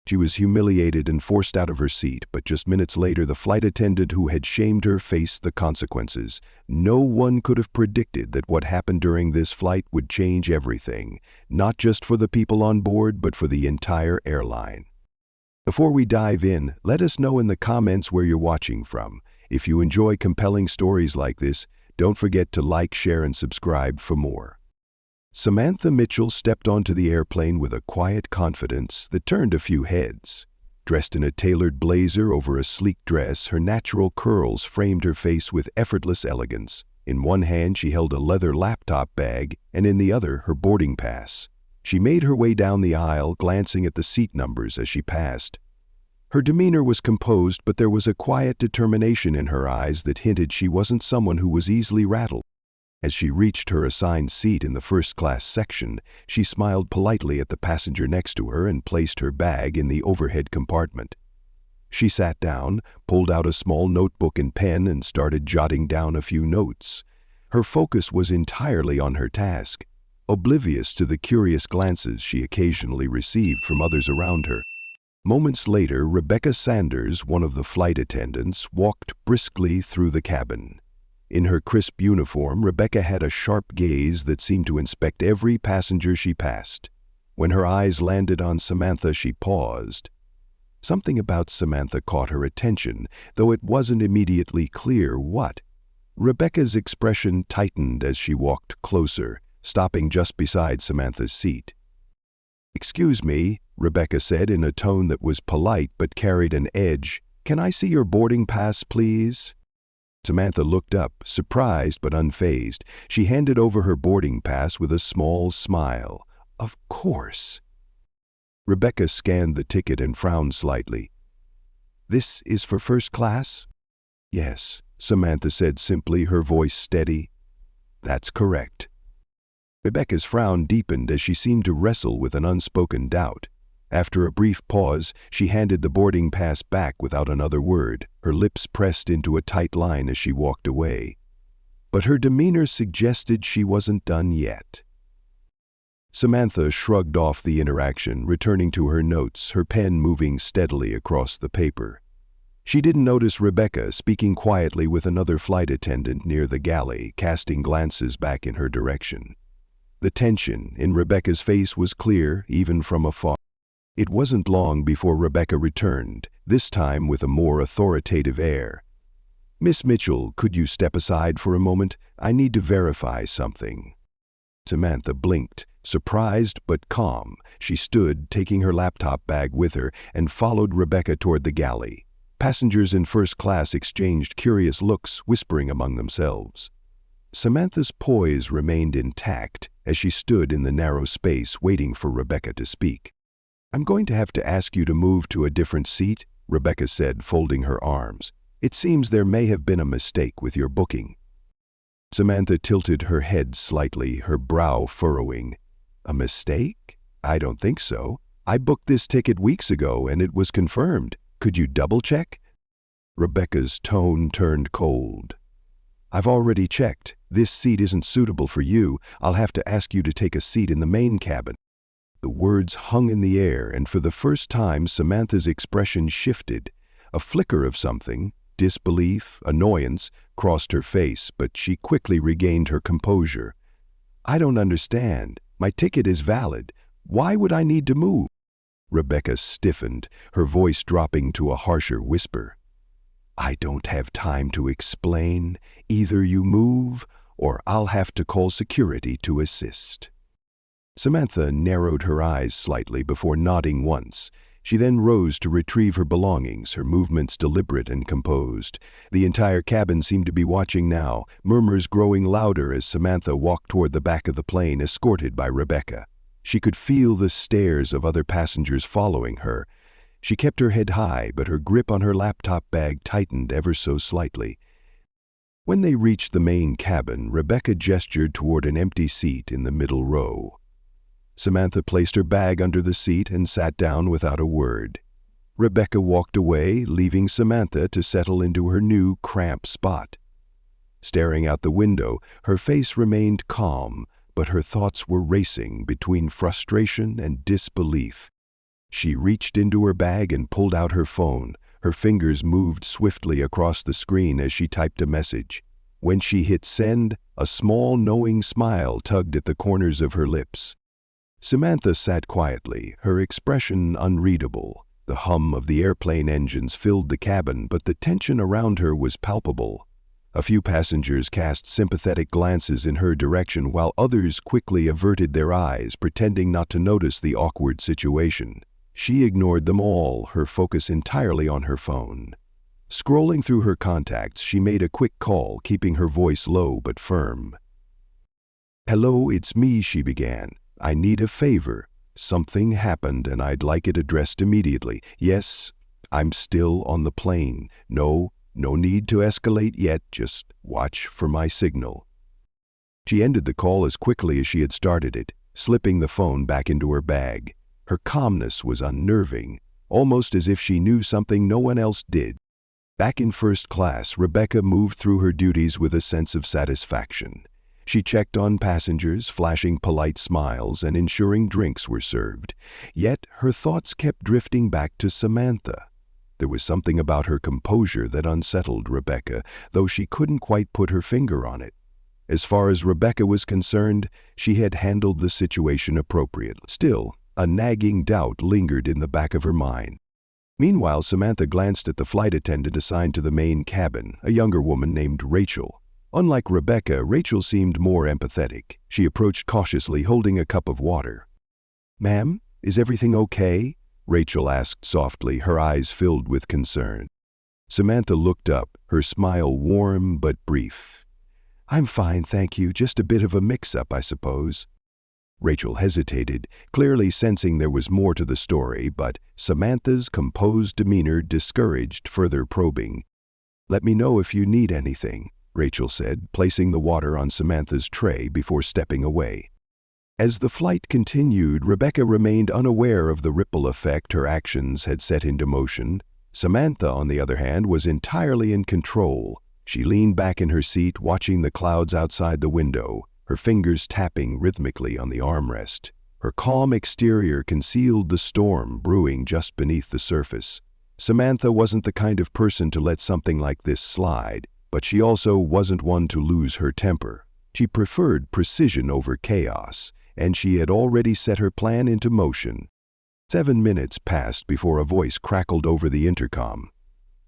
She was humiliated and forced out of her seat, but just minutes later the flight attendant who had shamed her faced the consequences. No one could have predicted that what happened during this flight would change everything, not just for the people on board, but for the entire airline. Before we dive in, let us know in the comments where you're watching from. If you enjoy compelling stories like this, don't forget to like, share, and subscribe for more. Samantha Mitchell stepped onto the airplane with a quiet confidence that turned a few heads. Dressed in a tailored blazer over a sleek dress, her natural curls framed her face with effortless elegance. In one hand she held a leather laptop bag, and in the other her boarding pass. She made her way down the aisle, glancing at the seat numbers as she passed. Her demeanor was composed, but there was a quiet determination in her eyes that hinted she wasn't someone who was easily rattled. As she reached her assigned seat in the first-class section, she smiled politely at the passenger next to her and placed her bag in the overhead compartment. She sat down, pulled out a small notebook and pen, and started jotting down a few notes. Her focus was entirely on her task, oblivious to the curious glances she occasionally received from others around her. Moments later, Rebecca Sanders, one of the flight attendants, walked briskly through the cabin. In her crisp uniform, Rebecca had a sharp gaze that seemed to inspect every passenger she passed. When her eyes landed on Samantha, she paused. Something about Samantha caught her attention, though it wasn't immediately clear what. Rebecca's expression tightened as she walked closer, stopping just beside Samantha's seat. "Excuse me," Rebecca said in a tone that was polite but carried an edge. "Can I see your boarding pass, please?" Samantha looked up, surprised but unfazed. She handed over her boarding pass with a small smile. "Of course." Rebecca scanned the ticket and frowned slightly. "This is for first class?" "Yes," Samantha said simply, her voice steady. "That's correct." Rebecca's frown deepened as she seemed to wrestle with an unspoken doubt. After a brief pause, she handed the boarding pass back without another word, her lips pressed into a tight line as she walked away. But her demeanor suggested she wasn't done yet. Samantha shrugged off the interaction, returning to her notes, her pen moving steadily across the paper. She didn't notice Rebecca speaking quietly with another flight attendant near the galley, casting glances back in her direction. The tension in Rebecca's face was clear, even from afar. It wasn't long before Rebecca returned, this time with a more authoritative air. "Miss Mitchell, could you step aside for a moment? I need to verify something." Samantha blinked, surprised but calm. She stood, taking her laptop bag with her, and followed Rebecca toward the galley. Passengers in first class exchanged curious looks, whispering among themselves. Samantha's poise remained intact as she stood in the narrow space waiting for Rebecca to speak. "I'm going to have to ask you to move to a different seat," Rebecca said, folding her arms. "It seems there may have been a mistake with your booking." Samantha tilted her head slightly, her brow furrowing. "A mistake? I don't think so. I booked this ticket weeks ago and it was confirmed. Could you double-check?" Rebecca's tone turned cold. "I've already checked. This seat isn't suitable for you. I'll have to ask you to take a seat in the main cabin." The words hung in the air, and for the first time Samantha's expression shifted. A flicker of something, disbelief, annoyance, crossed her face, but she quickly regained her composure. "I don't understand. My ticket is valid. Why would I need to move?" Rebecca stiffened, her voice dropping to a harsher whisper. "I don't have time to explain. Either you move, or I'll have to call security to assist." Samantha narrowed her eyes slightly before nodding once. She then rose to retrieve her belongings, her movements deliberate and composed. The entire cabin seemed to be watching now, murmurs growing louder as Samantha walked toward the back of the plane, escorted by Rebecca. She could feel the stares of other passengers following her. She kept her head high, but her grip on her laptop bag tightened ever so slightly. When they reached the main cabin, Rebecca gestured toward an empty seat in the middle row. Samantha placed her bag under the seat and sat down without a word. Rebecca walked away, leaving Samantha to settle into her new cramped spot. Staring out the window, her face remained calm, but her thoughts were racing between frustration and disbelief. She reached into her bag and pulled out her phone. Her fingers moved swiftly across the screen as she typed a message. When she hit send, a small, knowing smile tugged at the corners of her lips. Samantha sat quietly, her expression unreadable. The hum of the airplane engines filled the cabin, but the tension around her was palpable. A few passengers cast sympathetic glances in her direction, while others quickly averted their eyes, pretending not to notice the awkward situation. She ignored them all, her focus entirely on her phone. Scrolling through her contacts, she made a quick call, keeping her voice low but firm. "Hello, it's me," she began. "I need a favor. Something happened and I'd like it addressed immediately. Yes, I'm still on the plane. No need to escalate yet, just watch for my signal." She ended the call as quickly as she had started it, slipping the phone back into her bag. Her calmness was unnerving, almost as if she knew something no one else did. Back in first class, Rebecca moved through her duties with a sense of satisfaction. She checked on passengers, flashing polite smiles and ensuring drinks were served. Yet her thoughts kept drifting back to Samantha. There was something about her composure that unsettled Rebecca, though she couldn't quite put her finger on it. As far as Rebecca was concerned, she had handled the situation appropriately. Still, a nagging doubt lingered in the back of her mind. Meanwhile, Samantha glanced at the flight attendant assigned to the main cabin, a younger woman named Rachel. Unlike Rebecca, Rachel seemed more empathetic. She approached cautiously, holding a cup of water. "Ma'am, is everything okay?" Rachel asked softly, her eyes filled with concern. Samantha looked up, her smile warm but brief. "I'm fine, thank you. Just a bit of a mix-up, I suppose." Rachel hesitated, clearly sensing there was more to the story, but Samantha's composed demeanor discouraged further probing. "Let me know if you need anything," Rachel said, placing the water on Samantha's tray before stepping away. As the flight continued, Rebecca remained unaware of the ripple effect her actions had set into motion. Samantha, on the other hand, was entirely in control. She leaned back in her seat, watching the clouds outside the window, her fingers tapping rhythmically on the armrest. Her calm exterior concealed the storm brewing just beneath the surface. Samantha wasn't the kind of person to let something like this slide, but she also wasn't one to lose her temper. She preferred precision over chaos, and she had already set her plan into motion. 7 minutes passed before a voice crackled over the intercom.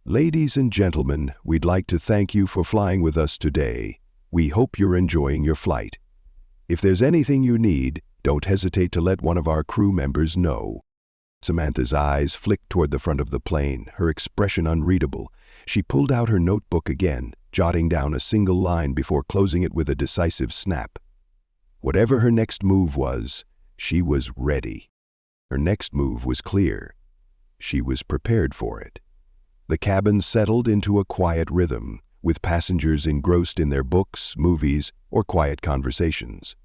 "Ladies and gentlemen, we'd like to thank you for flying with us today. We hope you're enjoying your flight. If there's anything you need, don't hesitate to let one of our crew members know." Samantha's eyes flicked toward the front of the plane, her expression unreadable. She pulled out her notebook again, jotting down a single line before closing it with a decisive snap. Whatever her next move was, she was ready. Her next move was clear. She was prepared for it. The cabin settled into a quiet rhythm, with passengers engrossed in their books, movies, or quiet conversations.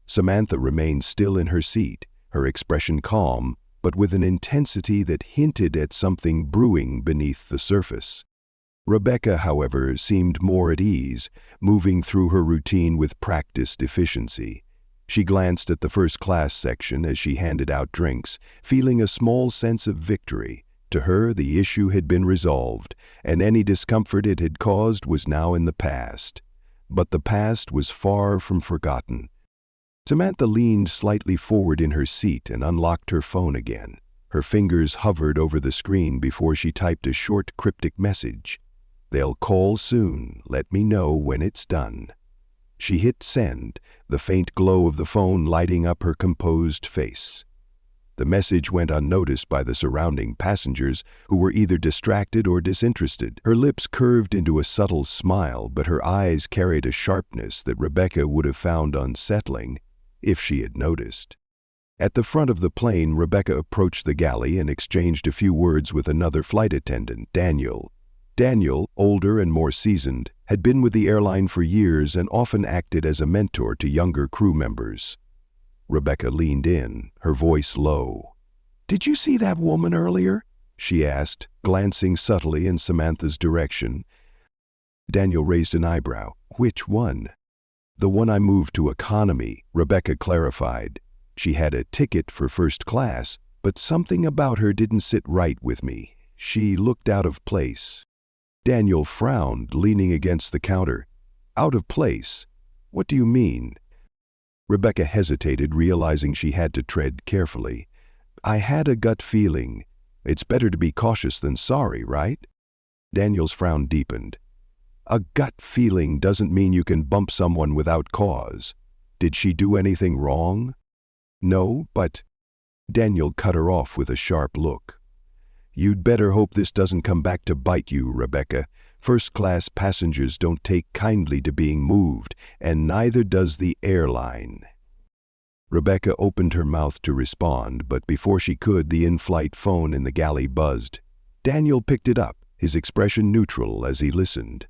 Samantha remained still in her seat, her expression calm, but with an intensity that hinted at something brewing beneath the surface. Rebecca, however, seemed more at ease, moving through her routine with practiced efficiency. She glanced at the first-class section as she handed out drinks, feeling a small sense of victory. To her, the issue had been resolved, and any discomfort it had caused was now in the past. But the past was far from forgotten. Samantha leaned slightly forward in her seat and unlocked her phone again. Her fingers hovered over the screen before she typed a short, cryptic message. "They'll call soon. Let me know when it's done." She hit send, the faint glow of the phone lighting up her composed face. The message went unnoticed by the surrounding passengers, who were either distracted or disinterested. Her lips curved into a subtle smile, but her eyes carried a sharpness that Rebecca would have found unsettling if she had noticed. At the front of the plane, Rebecca approached the galley and exchanged a few words with another flight attendant, Daniel. Daniel, older and more seasoned, had been with the airline for years and often acted as a mentor to younger crew members. Rebecca leaned in, her voice low. "Did you see that woman earlier?" she asked, glancing subtly in Samantha's direction. Daniel raised an eyebrow. "Which one?" "The one I moved to economy," Rebecca clarified. She had a ticket for first class, but something about her didn't sit right with me. She looked out of place. Daniel frowned, leaning against the counter. Out of place? What do you mean? Rebecca hesitated, realizing she had to tread carefully. I had a gut feeling. It's better to be cautious than sorry, right? Daniel's frown deepened. A gut feeling doesn't mean you can bump someone without cause. Did she do anything wrong? No, but... Daniel cut her off with a sharp look. You'd better hope this doesn't come back to bite you, Rebecca. First-class passengers don't take kindly to being moved, and neither does the airline. Rebecca opened her mouth to respond, but before she could, the in-flight phone in the galley buzzed. Daniel picked it up, his expression neutral as he listened.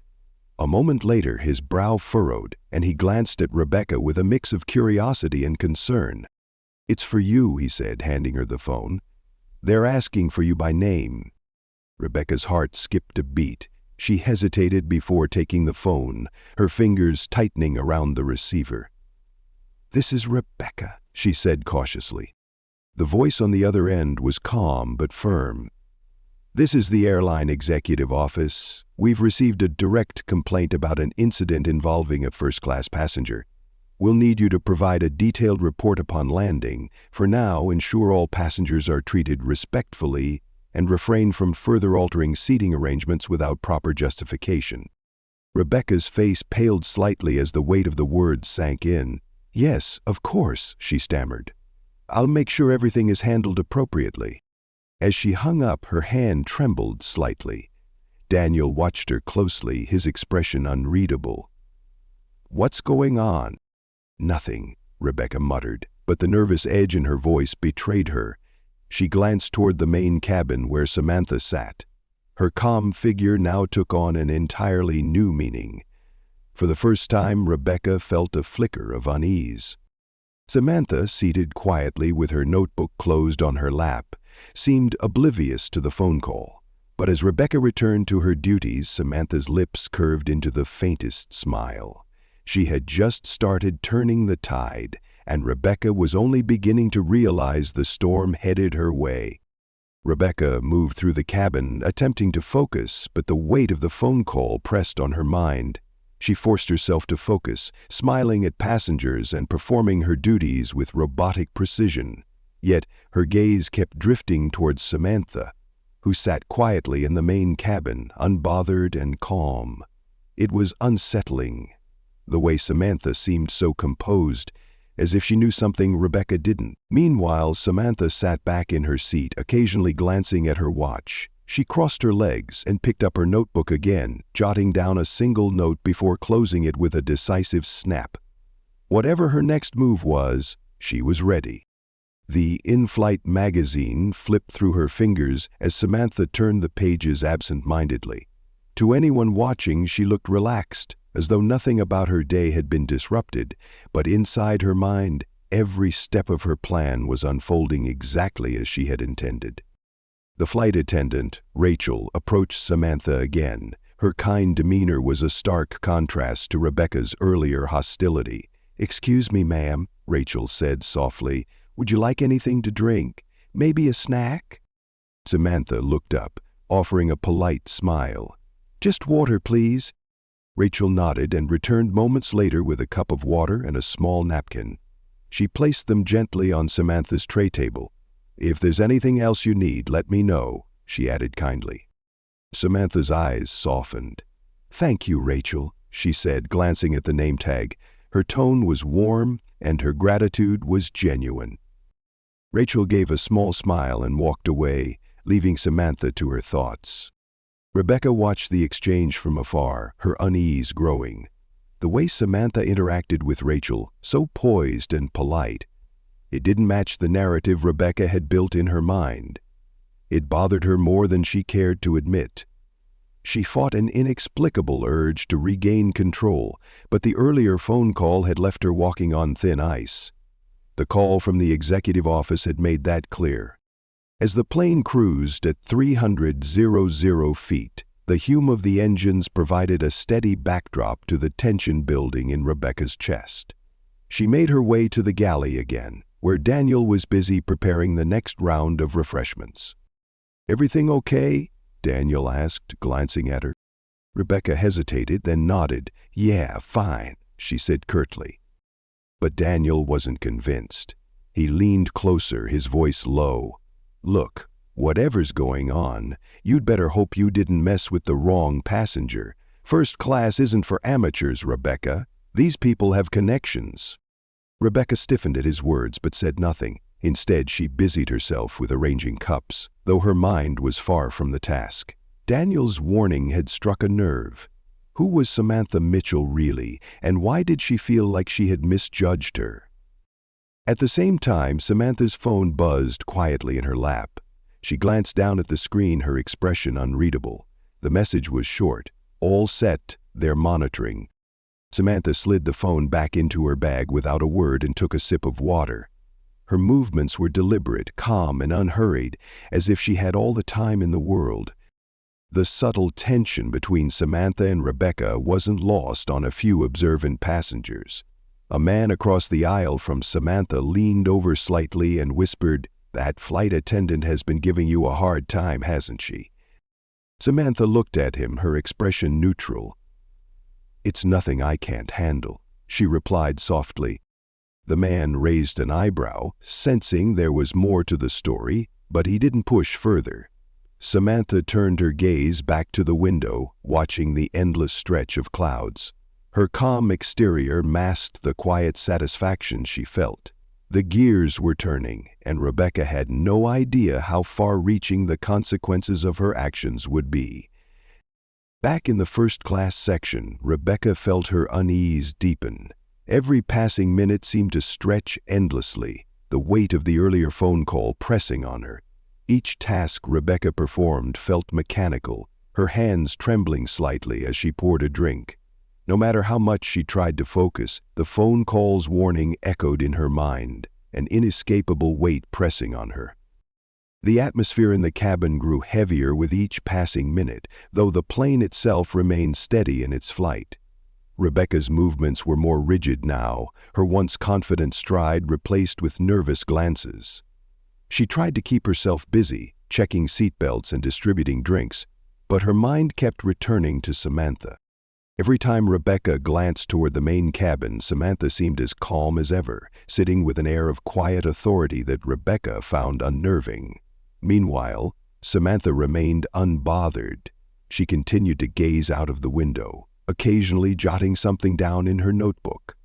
A moment later, his brow furrowed, and he glanced at Rebecca with a mix of curiosity and concern. It's for you, he said, handing her the phone. They're asking for you by name. Rebecca's heart skipped a beat. She hesitated before taking the phone, her fingers tightening around the receiver. This is Rebecca, she said cautiously. The voice on the other end was calm but firm. This is the airline executive office. We've received a direct complaint about an incident involving a first-class passenger. We'll need you to provide a detailed report upon landing. For now, ensure all passengers are treated respectfully and refrain from further altering seating arrangements without proper justification. Rebecca's face paled slightly as the weight of the words sank in. Yes, of course, she stammered. I'll make sure everything is handled appropriately. As she hung up, her hand trembled slightly. Daniel watched her closely, his expression unreadable. What's going on? Nothing, Rebecca muttered, but the nervous edge in her voice betrayed her. She glanced toward the main cabin where Samantha sat. Her calm figure now took on an entirely new meaning. For the first time, Rebecca felt a flicker of unease. Samantha, seated quietly with her notebook closed on her lap, seemed oblivious to the phone call. But as Rebecca returned to her duties, Samantha's lips curved into the faintest smile. She had just started turning the tide, and Rebecca was only beginning to realize the storm headed her way. Rebecca moved through the cabin, attempting to focus, but the weight of the phone call pressed on her mind. She forced herself to focus, smiling at passengers and performing her duties with robotic precision. Yet her gaze kept drifting towards Samantha, who sat quietly in the main cabin, unbothered and calm. It was unsettling, the way Samantha seemed so composed, as if she knew something Rebecca didn't. Meanwhile, Samantha sat back in her seat, occasionally glancing at her watch. She crossed her legs and picked up her notebook again, jotting down a single note before closing it with a decisive snap. Whatever her next move was, she was ready. The in-flight magazine flipped through her fingers as Samantha turned the pages absent-mindedly. To anyone watching, she looked relaxed, as though nothing about her day had been disrupted, but inside her mind, every step of her plan was unfolding exactly as she had intended. The flight attendant, Rachel, approached Samantha again. Her kind demeanor was a stark contrast to Rebecca's earlier hostility. "Excuse me, ma'am," Rachel said softly. "Would you like anything to drink? Maybe a snack?" Samantha looked up, offering a polite smile. "Just water, please." Rachel nodded and returned moments later with a cup of water and a small napkin. She placed them gently on Samantha's tray table. "If there's anything else you need, let me know," she added kindly. Samantha's eyes softened. "Thank you, Rachel," she said, glancing at the name tag. Her tone was warm, and her gratitude was genuine. Rachel gave a small smile and walked away, leaving Samantha to her thoughts. Rebecca watched the exchange from afar, her unease growing. The way Samantha interacted with Rachel, so poised and polite, it didn't match the narrative Rebecca had built in her mind. It bothered her more than she cared to admit. She fought an inexplicable urge to regain control, but the earlier phone call had left her walking on thin ice. The call from the executive office had made that clear. As the plane cruised at 300 feet, the hum of the engines provided a steady backdrop to the tension building in Rebecca's chest. She made her way to the galley again, where Daniel was busy preparing the next round of refreshments. "Everything okay?" Daniel asked, glancing at her. Rebecca hesitated, then nodded. "Yeah, fine," she said curtly. But Daniel wasn't convinced. He leaned closer, his voice low. "Look, whatever's going on, you'd better hope you didn't mess with the wrong passenger. First class isn't for amateurs, Rebecca. These people have connections." Rebecca stiffened at his words but said nothing. Instead, she busied herself with arranging cups, though her mind was far from the task. Daniel's warning had struck a nerve. Who was Samantha Mitchell really, and why did she feel like she had misjudged her? At the same time, Samantha's phone buzzed quietly in her lap. She glanced down at the screen, her expression unreadable. The message was short. "All set, they're monitoring." Samantha slid the phone back into her bag without a word and took a sip of water. Her movements were deliberate, calm, and unhurried, as if she had all the time in the world. The subtle tension between Samantha and Rebecca wasn't lost on a few observant passengers. A man across the aisle from Samantha leaned over slightly and whispered, "That flight attendant has been giving you a hard time, hasn't she?" Samantha looked at him, her expression neutral. "It's nothing I can't handle," she replied softly. The man raised an eyebrow, sensing there was more to the story, but he didn't push further. Samantha turned her gaze back to the window, watching the endless stretch of clouds. Her calm exterior masked the quiet satisfaction she felt. The gears were turning, and Rebecca had no idea how far-reaching the consequences of her actions would be. Back in the first-class section, Rebecca felt her unease deepen. Every passing minute seemed to stretch endlessly, the weight of the earlier phone call pressing on her. Each task Rebecca performed felt mechanical, her hands trembling slightly as she poured a drink. No matter how much she tried to focus, the phone call's warning echoed in her mind, an inescapable weight pressing on her. The atmosphere in the cabin grew heavier with each passing minute, though the plane itself remained steady in its flight. Rebecca's movements were more rigid now, her once confident stride replaced with nervous glances. She tried to keep herself busy, checking seatbelts and distributing drinks, but her mind kept returning to Samantha. Every time Rebecca glanced toward the main cabin, Samantha seemed as calm as ever, sitting with an air of quiet authority that Rebecca found unnerving. Meanwhile, Samantha remained unbothered. She continued to gaze out of the window, occasionally jotting something down in her notebook.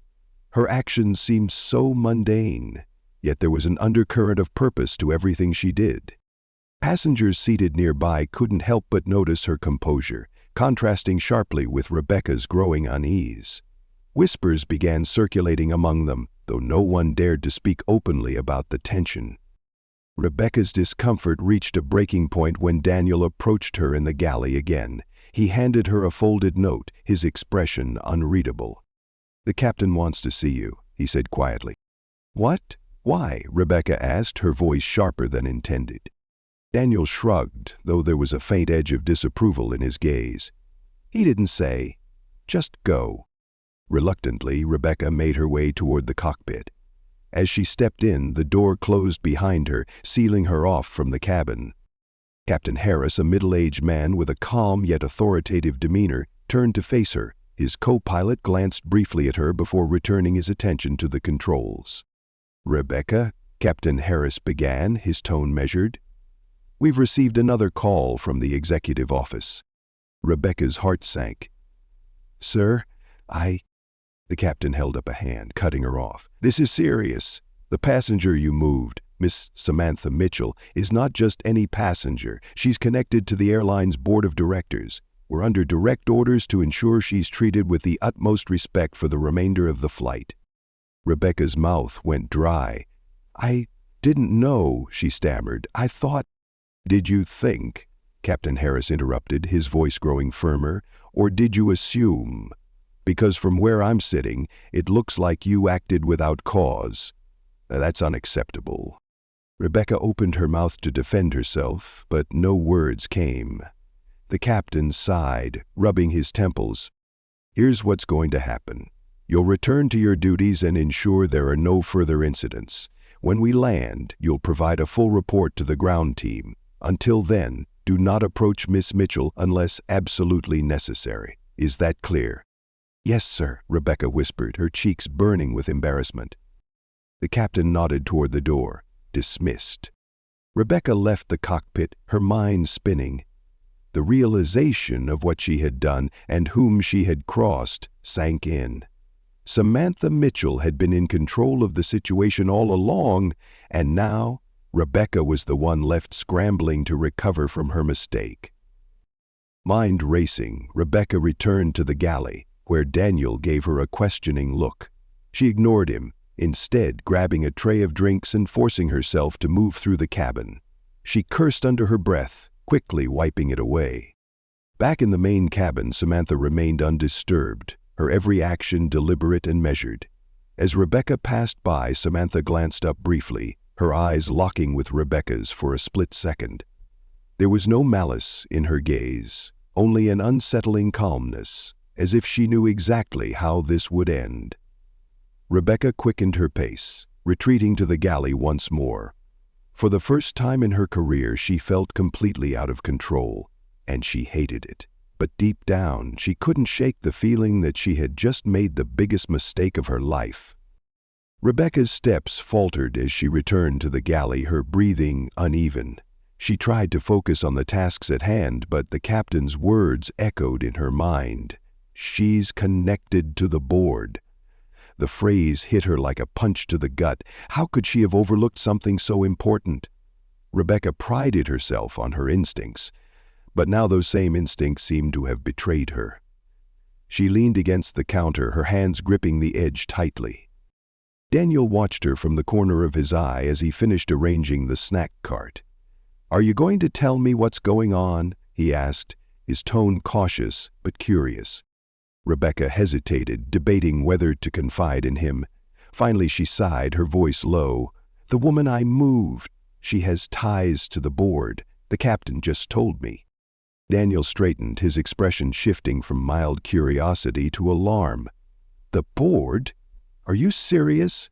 Her actions seemed so mundane, yet there was an undercurrent of purpose to everything she did. Passengers seated nearby couldn't help but notice her composure, contrasting sharply with Rebecca's growing unease. Whispers began circulating among them, though no one dared to speak openly about the tension. Rebecca's discomfort reached a breaking point when Daniel approached her in the galley again. He handed her a folded note, his expression unreadable. "The captain wants to see you," he said quietly. "What? Why?" Rebecca asked, her voice sharper than intended. Daniel shrugged, though there was a faint edge of disapproval in his gaze. "He didn't say. Just go." Reluctantly, Rebecca made her way toward the cockpit. As she stepped in, the door closed behind her, sealing her off from the cabin. Captain Harris, a middle-aged man with a calm yet authoritative demeanor, turned to face her. His co-pilot glanced briefly at her before returning his attention to the controls. "Rebecca," Captain Harris began, his tone measured. "We've received another call from the executive office." Rebecca's heart sank. "Sir, The captain held up a hand, cutting her off. "This is serious. The passenger you moved, Miss Samantha Mitchell, is not just any passenger. She's connected to the airline's board of directors. We're under direct orders to ensure she's treated with the utmost respect for the remainder of the flight." Rebecca's mouth went dry. "I didn't know," she stammered. "I thought—" "Did you think," Captain Harris interrupted, his voice growing firmer, "or did you assume? Because from where I'm sitting, it looks like you acted without cause. That's unacceptable." Rebecca opened her mouth to defend herself, but no words came. The captain sighed, rubbing his temples. "Here's what's going to happen. You'll return to your duties and ensure there are no further incidents. When we land, you'll provide a full report to the ground team. Until then, do not approach Miss Mitchell unless absolutely necessary. Is that clear?" "Yes, sir," Rebecca whispered, her cheeks burning with embarrassment. The captain nodded toward the door. Dismissed. Rebecca left the cockpit, her mind spinning. The realization of what she had done and whom she had crossed sank in. Samantha Mitchell had been in control of the situation all along, and now Rebecca was the one left scrambling to recover from her mistake. Mind racing, Rebecca returned to the galley, where Daniel gave her a questioning look. She ignored him, instead grabbing a tray of drinks and forcing herself to move through the cabin. She cursed under her breath, quickly wiping it away. Back in the main cabin, Samantha remained undisturbed, her every action deliberate and measured. As Rebecca passed by, Samantha glanced up briefly, her eyes locking with Rebecca's for a split second. There was no malice in her gaze, only an unsettling calmness, as if she knew exactly how this would end. Rebecca quickened her pace, retreating to the galley once more. For the first time in her career, she felt completely out of control, and she hated it. But deep down, she couldn't shake the feeling that she had just made the biggest mistake of her life. Rebecca's steps faltered as she returned to the galley, her breathing uneven. She tried to focus on the tasks at hand, but the captain's words echoed in her mind. "She's connected to the board." The phrase hit her like a punch to the gut. How could she have overlooked something so important? Rebecca prided herself on her instincts, but now those same instincts seemed to have betrayed her. She leaned against the counter, her hands gripping the edge tightly. Daniel watched her from the corner of his eye as he finished arranging the snack cart. "Are you going to tell me what's going on?" he asked, his tone cautious but curious. Rebecca hesitated, debating whether to confide in him. Finally she sighed, her voice low. "The woman I moved, she has ties to the board. The captain just told me." Daniel straightened, his expression shifting from mild curiosity to alarm. "The board? Are you serious?"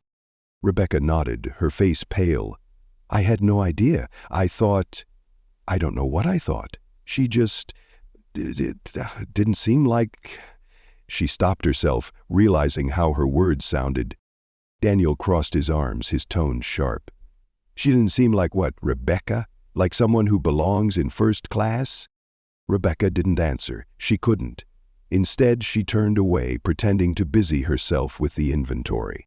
Rebecca nodded, her face pale. "I had no idea. I don't know what I thought. She just didn't seem like..." She stopped herself, realizing how her words sounded. Daniel crossed his arms, his tone sharp. "She didn't seem like what, Rebecca? Like someone who belongs in first class?" Rebecca didn't answer. She couldn't. Instead, she turned away, pretending to busy herself with the inventory.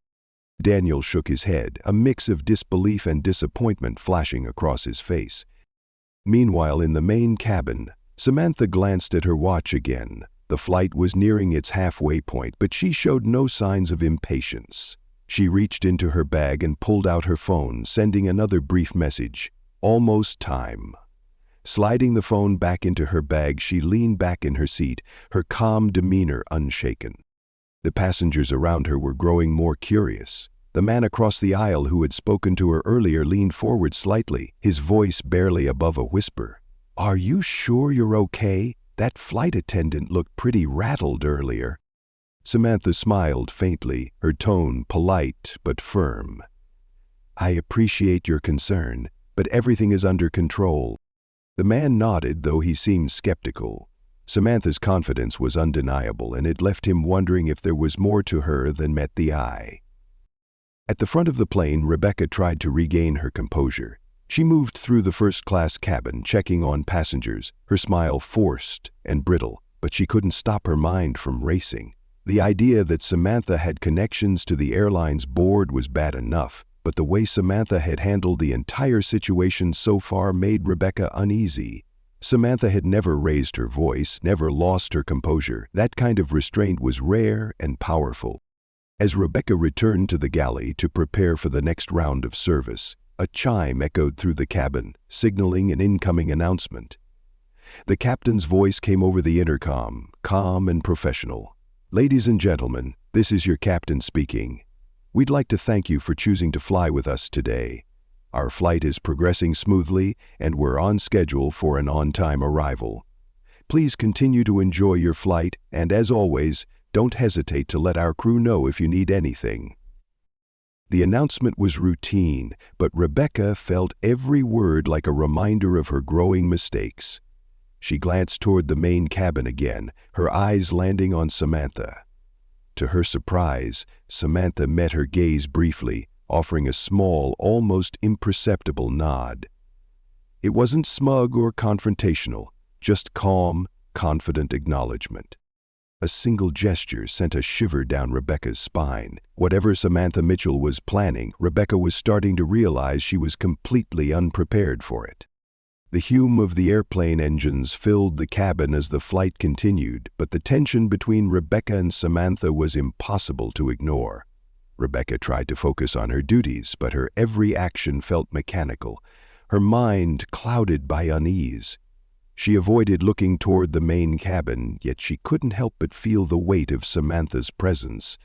Daniel shook his head, a mix of disbelief and disappointment flashing across his face. Meanwhile, in the main cabin, Samantha glanced at her watch again. The flight was nearing its halfway point, but she showed no signs of impatience. She reached into her bag and pulled out her phone, sending another brief message. "Almost time." Sliding the phone back into her bag, she leaned back in her seat, her calm demeanor unshaken. The passengers around her were growing more curious. The man across the aisle who had spoken to her earlier leaned forward slightly, his voice barely above a whisper. "Are you sure you're okay? That flight attendant looked pretty rattled earlier." Samantha smiled faintly, her tone polite but firm. "I appreciate your concern, but everything is under control." The man nodded, though he seemed skeptical. Samantha's confidence was undeniable, and it left him wondering if there was more to her than met the eye. At the front of the plane, Rebecca tried to regain her composure. She moved through the first-class cabin, checking on passengers, her smile forced and brittle, but she couldn't stop her mind from racing. The idea that Samantha had connections to the airline's board was bad enough, but the way Samantha had handled the entire situation so far made Rebecca uneasy. Samantha had never raised her voice, never lost her composure. That kind of restraint was rare and powerful. As Rebecca returned to the galley to prepare for the next round of service, a chime echoed through the cabin, signaling an incoming announcement. The captain's voice came over the intercom, calm and professional. "Ladies and gentlemen, this is your captain speaking. We'd like to thank you for choosing to fly with us today. Our flight is progressing smoothly, and we're on schedule for an on-time arrival. Please continue to enjoy your flight, and as always, don't hesitate to let our crew know if you need anything." The announcement was routine, but Rebecca felt every word like a reminder of her growing mistakes. She glanced toward the main cabin again, her eyes landing on Samantha. To her surprise, Samantha met her gaze briefly, offering a small, almost imperceptible nod. It wasn't smug or confrontational, just calm, confident acknowledgement. A single gesture sent a shiver down Rebecca's spine. Whatever Samantha Mitchell was planning, Rebecca was starting to realize she was completely unprepared for it. The hum of the airplane engines filled the cabin as the flight continued, but the tension between Rebecca and Samantha was impossible to ignore. Rebecca tried to focus on her duties, but her every action felt mechanical, her mind clouded by unease. She avoided looking toward the main cabin, yet she couldn't help but feel the weight of Samantha's presence,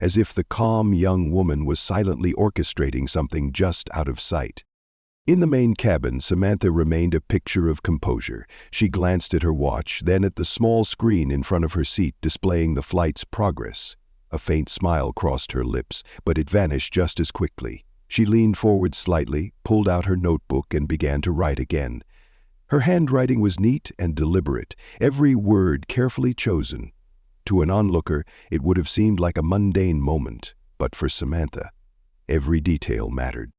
as if the calm young woman was silently orchestrating something just out of sight. In the main cabin, Samantha remained a picture of composure. She glanced at her watch, then at the small screen in front of her seat displaying the flight's progress. A faint smile crossed her lips, but it vanished just as quickly. She leaned forward slightly, pulled out her notebook, and began to write again. Her handwriting was neat and deliberate, every word carefully chosen. To an onlooker, it would have seemed like a mundane moment, but for Samantha, every detail mattered.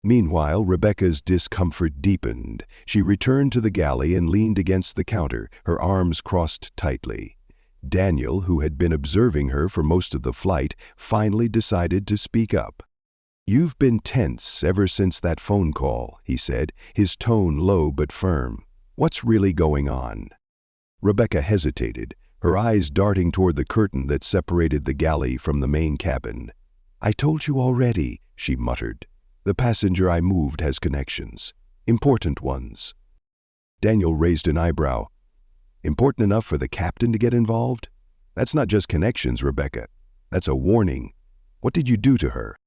Meanwhile, Rebecca's discomfort deepened. She returned to the galley and leaned against the counter, her arms crossed tightly. Daniel, who had been observing her for most of the flight, finally decided to speak up. "You've been tense ever since that phone call," he said, his tone low but firm. "What's really going on?" Rebecca hesitated, her eyes darting toward the curtain that separated the galley from the main cabin. "I told you already," she muttered. "The passenger I moved has connections. Important ones." Daniel raised an eyebrow. "Important enough for the captain to get involved? That's not just connections, Rebecca. That's a warning. What did you do to her?"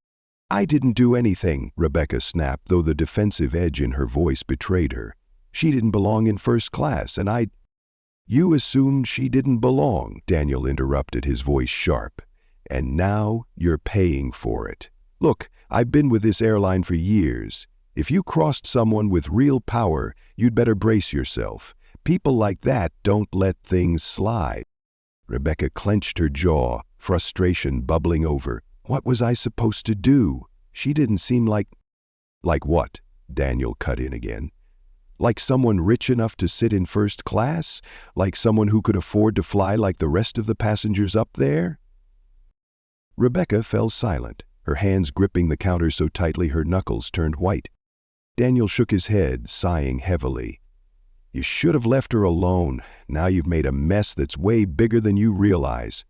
"I didn't do anything," Rebecca snapped, though the defensive edge in her voice betrayed her. "She didn't belong in first class, and I—" "You assumed she didn't belong," Daniel interrupted, his voice sharp. "And now you're paying for it. Look, I've been with this airline for years. If you crossed someone with real power, you'd better brace yourself. People like that don't let things slide." Rebecca clenched her jaw, frustration bubbling over. What was I supposed to do? She didn't seem like— "Like what?" Daniel cut in again. "Like someone rich enough to sit in first class? Like someone who could afford to fly like the rest of the passengers up there?" Rebecca fell silent, her hands gripping the counter so tightly her knuckles turned white. Daniel shook his head, sighing heavily. "You should have left her alone. Now you've made a mess that's way bigger than you realize."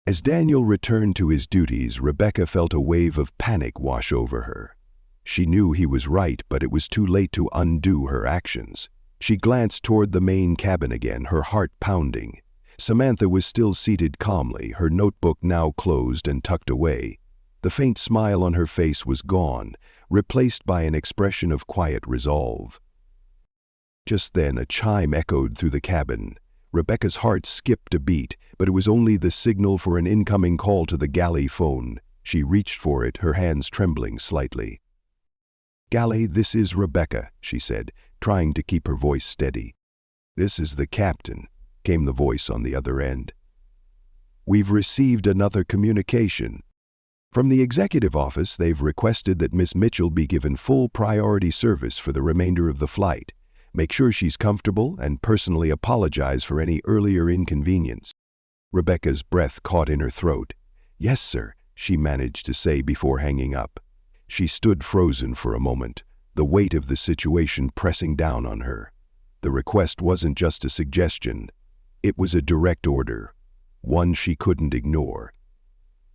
As Daniel returned to his duties, Rebecca felt a wave of panic wash over her. She knew he was right, but it was too late to undo her actions. She glanced toward the main cabin again, her heart pounding. Samantha was still seated calmly, her notebook now closed and tucked away. The faint smile on her face was gone, replaced by an expression of quiet resolve. Just then, a chime echoed through the cabin. Rebecca's heart skipped a beat, but it was only the signal for an incoming call to the galley phone. She reached for it, her hands trembling slightly. "Galley, this is Rebecca," she said, trying to keep her voice steady. "This is the captain," came the voice on the other end. "We've received another communication. From the executive office, they've requested that Miss Mitchell be given full priority service for the remainder of the flight. Make sure she's comfortable and personally apologize for any earlier inconvenience." Rebecca's breath caught in her throat. "Yes, sir," she managed to say before hanging up. She stood frozen for a moment, the weight of the situation pressing down on her. The request wasn't just a suggestion. It was a direct order, one she couldn't ignore.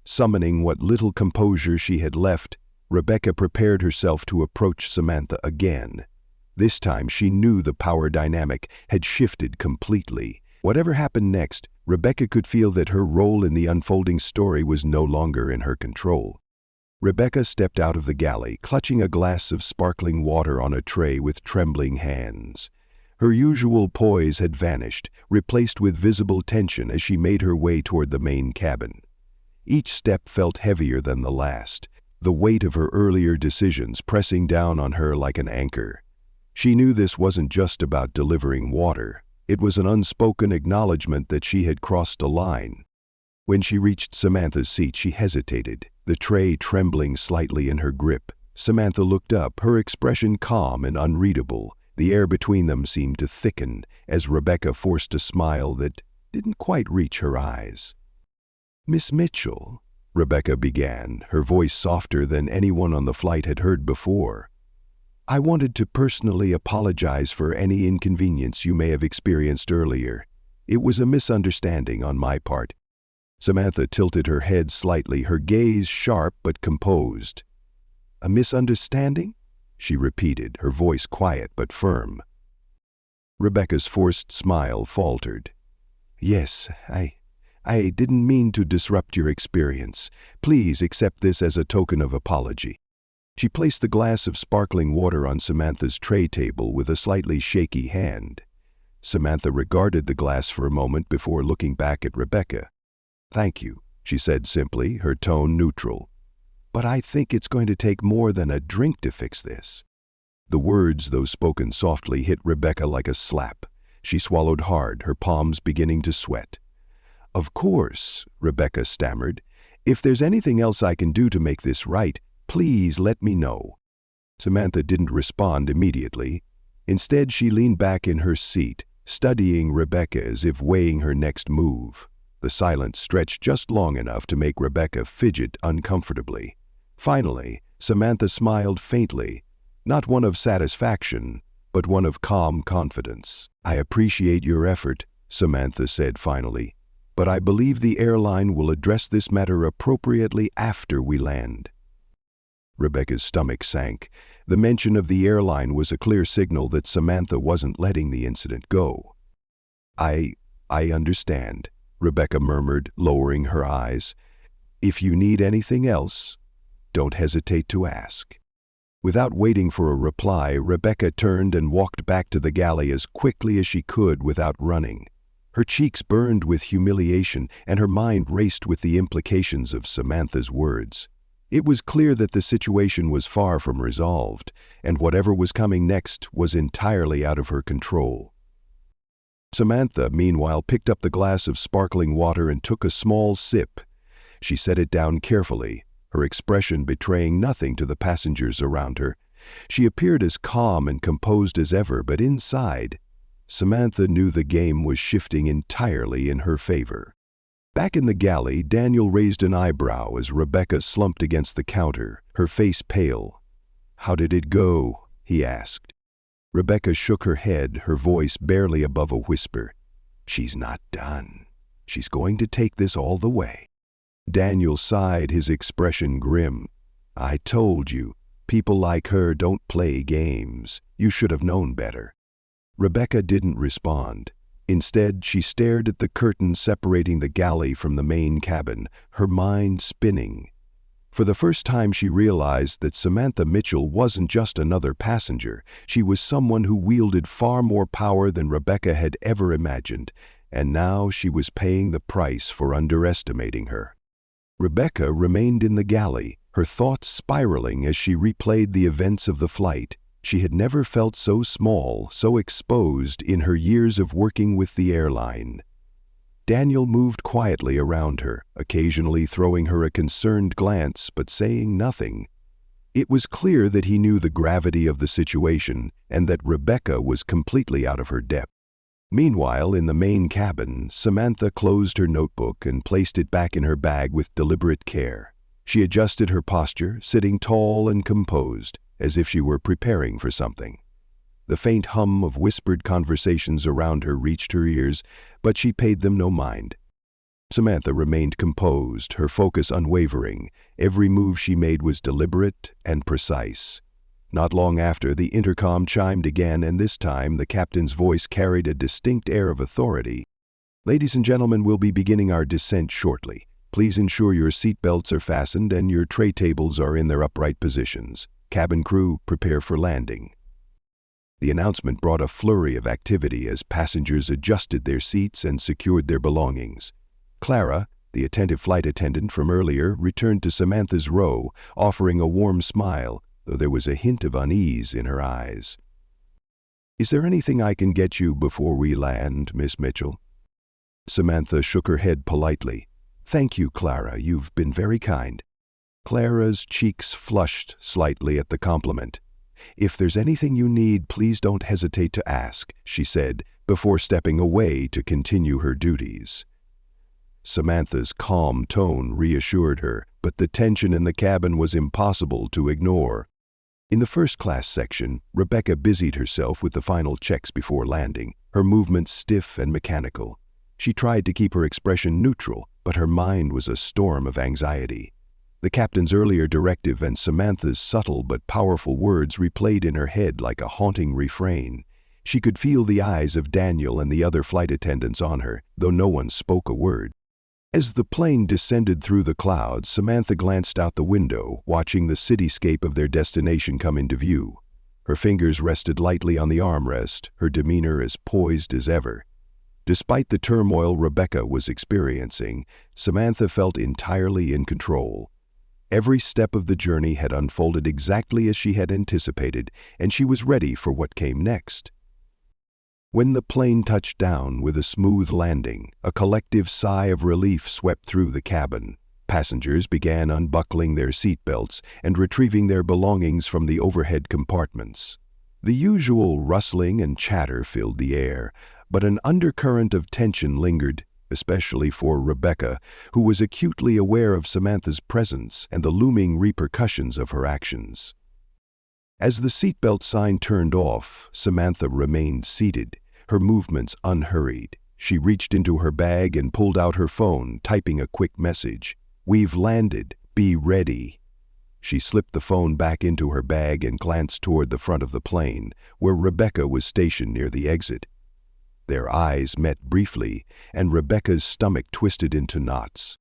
Summoning what little composure she had left, Rebecca prepared herself to approach Samantha again. This time she knew the power dynamic had shifted completely. Whatever happened next, Rebecca could feel that her role in the unfolding story was no longer in her control. Rebecca stepped out of the galley, clutching a glass of sparkling water on a tray with trembling hands. Her usual poise had vanished, replaced with visible tension as she made her way toward the main cabin. Each step felt heavier than the last. the weight of her earlier decisions pressing down on her like an anchor. She knew this wasn't just about delivering water. It was an unspoken acknowledgement that she had crossed a line. When she reached Samantha's seat, she hesitated, the tray trembling slightly in her grip. Samantha looked up, her expression calm and unreadable. The air between them seemed to thicken as Rebecca forced a smile that didn't quite reach her eyes. "Miss Mitchell," Rebecca began, her voice softer than anyone on the flight had heard before. "I wanted to personally apologize for any inconvenience you may have experienced earlier. It was a misunderstanding on my part." Samantha tilted her head slightly, her gaze sharp but composed. "A misunderstanding?" she repeated, her voice quiet but firm. Rebecca's forced smile faltered. "Yes, I didn't mean to disrupt your experience. Please accept this as a token of apology." She placed the glass of sparkling water on Samantha's tray table with a slightly shaky hand. Samantha regarded the glass for a moment before looking back at Rebecca. "Thank you," she said simply, her tone neutral. "But I think it's going to take more than a drink to fix this." The words, though spoken softly, hit Rebecca like a slap. She swallowed hard, her palms beginning to sweat. "Of course," Rebecca stammered. "If there's anything else I can do to make this right, please let me know." Samantha didn't respond immediately. Instead, she leaned back in her seat, studying Rebecca as if weighing her next move. The silence stretched just long enough to make Rebecca fidget uncomfortably. Finally, Samantha smiled faintly, not one of satisfaction, but one of calm confidence. "I appreciate your effort," Samantha said finally, "but I believe the airline will address this matter appropriately after we land." Rebecca's stomach sank. The mention of the airline was a clear signal that Samantha wasn't letting the incident go. I understand," Rebecca murmured, lowering her eyes. "If you need anything else, don't hesitate to ask." Without waiting for a reply, Rebecca turned and walked back to the galley as quickly as she could without running. Her cheeks burned with humiliation, and her mind raced with the implications of Samantha's words. It was clear that the situation was far from resolved, and whatever was coming next was entirely out of her control. Samantha, meanwhile, picked up the glass of sparkling water and took a small sip. She set it down carefully, her expression betraying nothing to the passengers around her. She appeared as calm and composed as ever, but inside, Samantha knew the game was shifting entirely in her favor. Back in the galley, Daniel raised an eyebrow as Rebecca slumped against the counter, her face pale. "How did it go?" he asked. Rebecca shook her head, her voice barely above a whisper. "She's not done. She's going to take this all the way." Daniel sighed, his expression grim. "I told you, people like her don't play games. You should have known better." Rebecca didn't respond. Instead, she stared at the curtain separating the galley from the main cabin, her mind spinning. For the first time, she realized that Samantha Mitchell wasn't just another passenger. She was someone who wielded far more power than Rebecca had ever imagined, and now she was paying the price for underestimating her. Rebecca remained in the galley, her thoughts spiraling as she replayed the events of the flight. She had never felt so small, so exposed in her years of working with the airline. Daniel moved quietly around her, occasionally throwing her a concerned glance but saying nothing. It was clear that he knew the gravity of the situation and that Rebecca was completely out of her depth. Meanwhile, in the main cabin, Samantha closed her notebook and placed it back in her bag with deliberate care. She adjusted her posture, sitting tall and composed, as if she were preparing for something. The faint hum of whispered conversations around her reached her ears, but she paid them no mind. Samantha remained composed, her focus unwavering. Every move she made was deliberate and precise. Not long after, the intercom chimed again, and this time the captain's voice carried a distinct air of authority. "Ladies and gentlemen, we'll be beginning our descent shortly. Please ensure your seatbelts are fastened and your tray tables are in their upright positions. Cabin crew, prepare for landing." The announcement brought a flurry of activity as passengers adjusted their seats and secured their belongings. Clara, The attentive flight attendant from earlier returned to Samantha's row, offering a warm smile, though there was a hint of unease in her eyes. "Is there anything I can get you before we land, Miss Mitchell?" Samantha shook her head politely. "Thank you, Clara. You've been very kind." Clara's cheeks flushed slightly at the compliment. "If there's anything you need, please don't hesitate to ask," she said, before stepping away to continue her duties. Samantha's calm tone reassured her, but the tension in the cabin was impossible to ignore. In the first-class section, Rebecca busied herself with the final checks before landing, her movements stiff and mechanical. She tried to keep her expression neutral, but her mind was a storm of anxiety. The captain's earlier directive and Samantha's subtle but powerful words replayed in her head like a haunting refrain. She could feel the eyes of Daniel and the other flight attendants on her, though no one spoke a word. As the plane descended through the clouds, Samantha glanced out the window, watching the cityscape of their destination come into view. Her fingers rested lightly on the armrest, her demeanor as poised as ever. Despite the turmoil Rebecca was experiencing, Samantha felt entirely in control. Every step of the journey had unfolded exactly as she had anticipated, and she was ready for what came next. When the plane touched down with a smooth landing, a collective sigh of relief swept through the cabin. Passengers began unbuckling their seatbelts and retrieving their belongings from the overhead compartments. The usual rustling and chatter filled the air, but an undercurrent of tension lingered, especially for Rebecca, who was acutely aware of Samantha's presence and the looming repercussions of her actions. As the seatbelt sign turned off, Samantha remained seated, her movements unhurried. She reached into her bag and pulled out her phone, typing a quick message. "We've landed. Be ready." She slipped the phone back into her bag and glanced toward the front of the plane, where Rebecca was stationed near the exit. Their eyes met briefly, and Rebecca's stomach twisted into knots.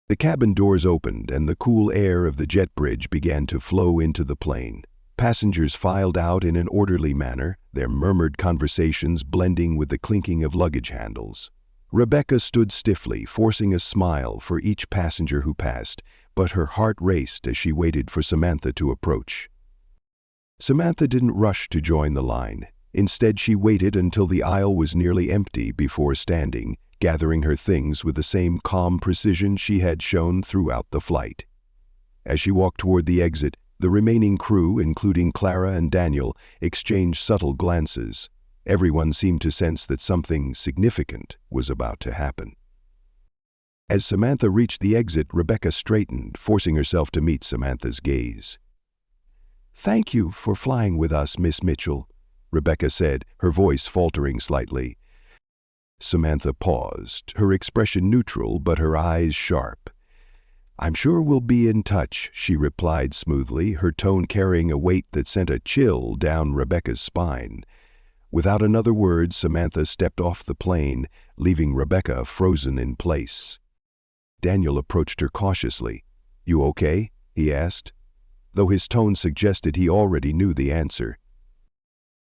The cabin doors opened, and the cool air of the jet bridge began to flow into the plane. Passengers filed out in an orderly manner, their murmured conversations blending with the clinking of luggage handles. Rebecca stood stiffly, forcing a smile for each passenger who passed, but her heart raced as she waited for Samantha to approach. Samantha didn't rush to join the line. Instead, she waited until the aisle was nearly empty before standing, gathering her things with the same calm precision she had shown throughout the flight. As she walked toward the exit, the remaining crew, including Clara and Daniel, exchanged subtle glances. Everyone seemed to sense that something significant was about to happen. As Samantha reached the exit, Rebecca straightened, forcing herself to meet Samantha's gaze. "Thank you for flying with us, Miss Mitchell," Rebecca said, her voice faltering slightly. Samantha paused, her expression neutral but her eyes sharp. "I'm sure we'll be in touch," she replied smoothly, her tone carrying a weight that sent a chill down Rebecca's spine. Without another word, Samantha stepped off the plane, leaving Rebecca frozen in place. Daniel approached her cautiously. "You okay?" he asked, though his tone suggested he already knew the answer.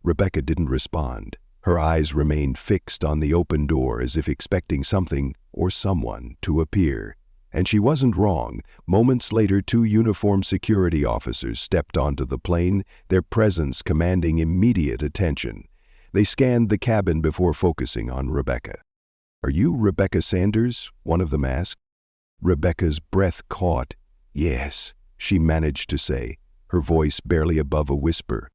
Rebecca didn't respond. Her eyes remained fixed on the open door as if expecting something or someone to appear. And she wasn't wrong. Moments later, 2 uniformed security officers stepped onto the plane, their presence commanding immediate attention. They scanned the cabin before focusing on Rebecca. "Are you Rebecca Sanders?" one of them asked. Rebecca's breath caught. "Yes," she managed to say, her voice barely above a whisper.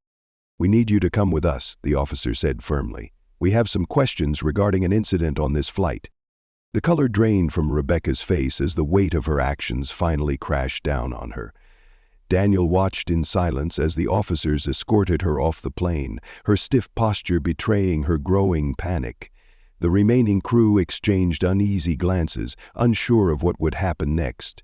"We need you to come with us," the officer said firmly. "We have some questions regarding an incident on this flight." The color drained from Rebecca's face as the weight of her actions finally crashed down on her. Daniel watched in silence as the officers escorted her off the plane, her stiff posture betraying her growing panic. The remaining crew exchanged uneasy glances, unsure of what would happen next.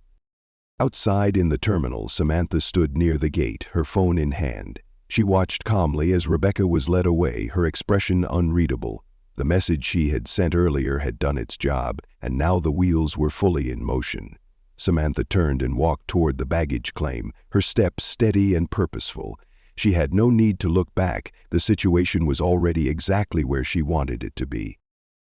Outside in the terminal, Samantha stood near the gate, her phone in hand. She watched calmly as Rebecca was led away, her expression unreadable. The message she had sent earlier had done its job, and now the wheels were fully in motion. Samantha turned and walked toward the baggage claim, her steps steady and purposeful. She had no need to look back. The situation was already exactly where she wanted it to be.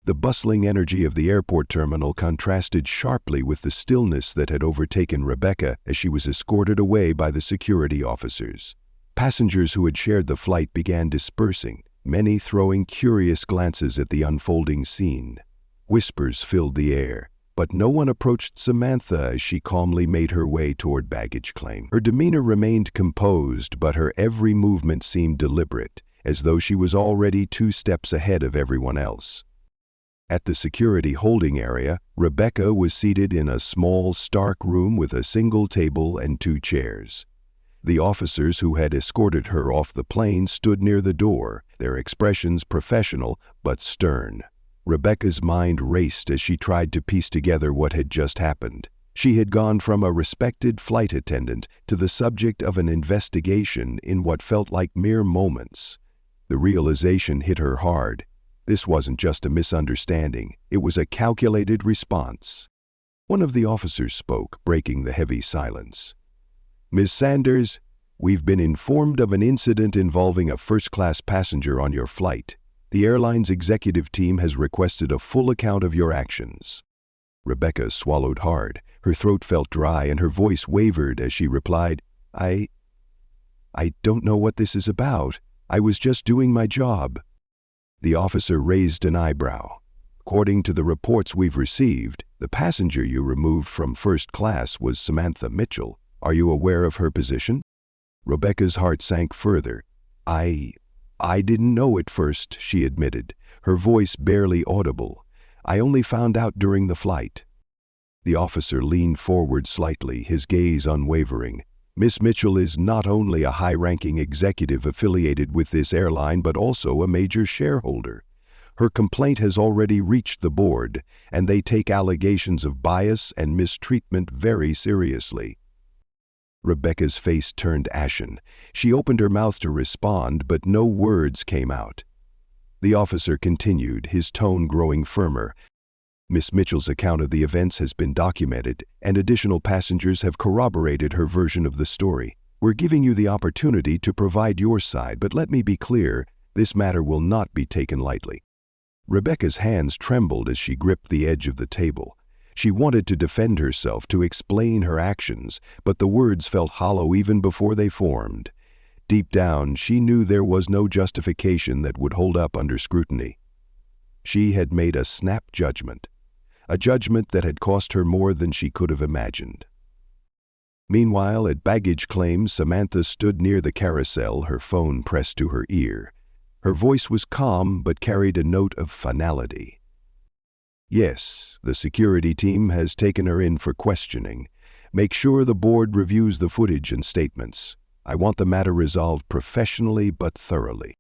The bustling energy of the airport terminal contrasted sharply with the stillness that had overtaken Rebecca as she was escorted away by the security officers. Passengers who had shared the flight began dispersing, many throwing curious glances at the unfolding scene. Whispers filled the air, but no one approached Samantha as she calmly made her way toward baggage claim. Her demeanor remained composed, but her every movement seemed deliberate, as though she was already 2 steps ahead of everyone else. At the security holding area, Rebecca was seated in a small, stark room with a single table and 2 chairs. The officers who had escorted her off the plane stood near the door, their expressions professional but stern. Rebecca's mind raced as she tried to piece together what had just happened. She had gone from a respected flight attendant to the subject of an investigation in what felt like mere moments. The realization hit her hard. This wasn't just a misunderstanding, it was a calculated response. One of the officers spoke, breaking the heavy silence. "Ms. Sanders, we've been informed of an incident involving a first-class passenger on your flight. The airline's executive team has requested a full account of your actions." Rebecca swallowed hard. Her throat felt dry and her voice wavered as she replied, I don't know what this is about. I was just doing my job." The officer raised an eyebrow. "According to the reports we've received, the passenger you removed from first class was Samantha Mitchell. Are you aware of her position?" Rebecca's heart sank further. I didn't know at first," she admitted, her voice barely audible. "I only found out during the flight." The officer leaned forward slightly, his gaze unwavering. "Miss Mitchell is not only a high-ranking executive affiliated with this airline but also a major shareholder. Her complaint has already reached the board, and they take allegations of bias and mistreatment very seriously." Rebecca's face turned ashen. She opened her mouth to respond, but no words came out. The officer continued, his tone growing firmer. "Miss Mitchell's account of the events has been documented, and additional passengers have corroborated her version of the story. We're giving you the opportunity to provide your side, but let me be clear, this matter will not be taken lightly." Rebecca's hands trembled as she gripped the edge of the table. She wanted to defend herself, to explain her actions, but the words felt hollow even before they formed. Deep down, she knew there was no justification that would hold up under scrutiny. She had made a snap judgment, a judgment that had cost her more than she could have imagined. Meanwhile, at baggage claim, Samantha stood near the carousel, her phone pressed to her ear. Her voice was calm but carried a note of finality. "Yes, the security team has taken her in for questioning. Make sure the board reviews the footage and statements. I want the matter resolved professionally but thoroughly."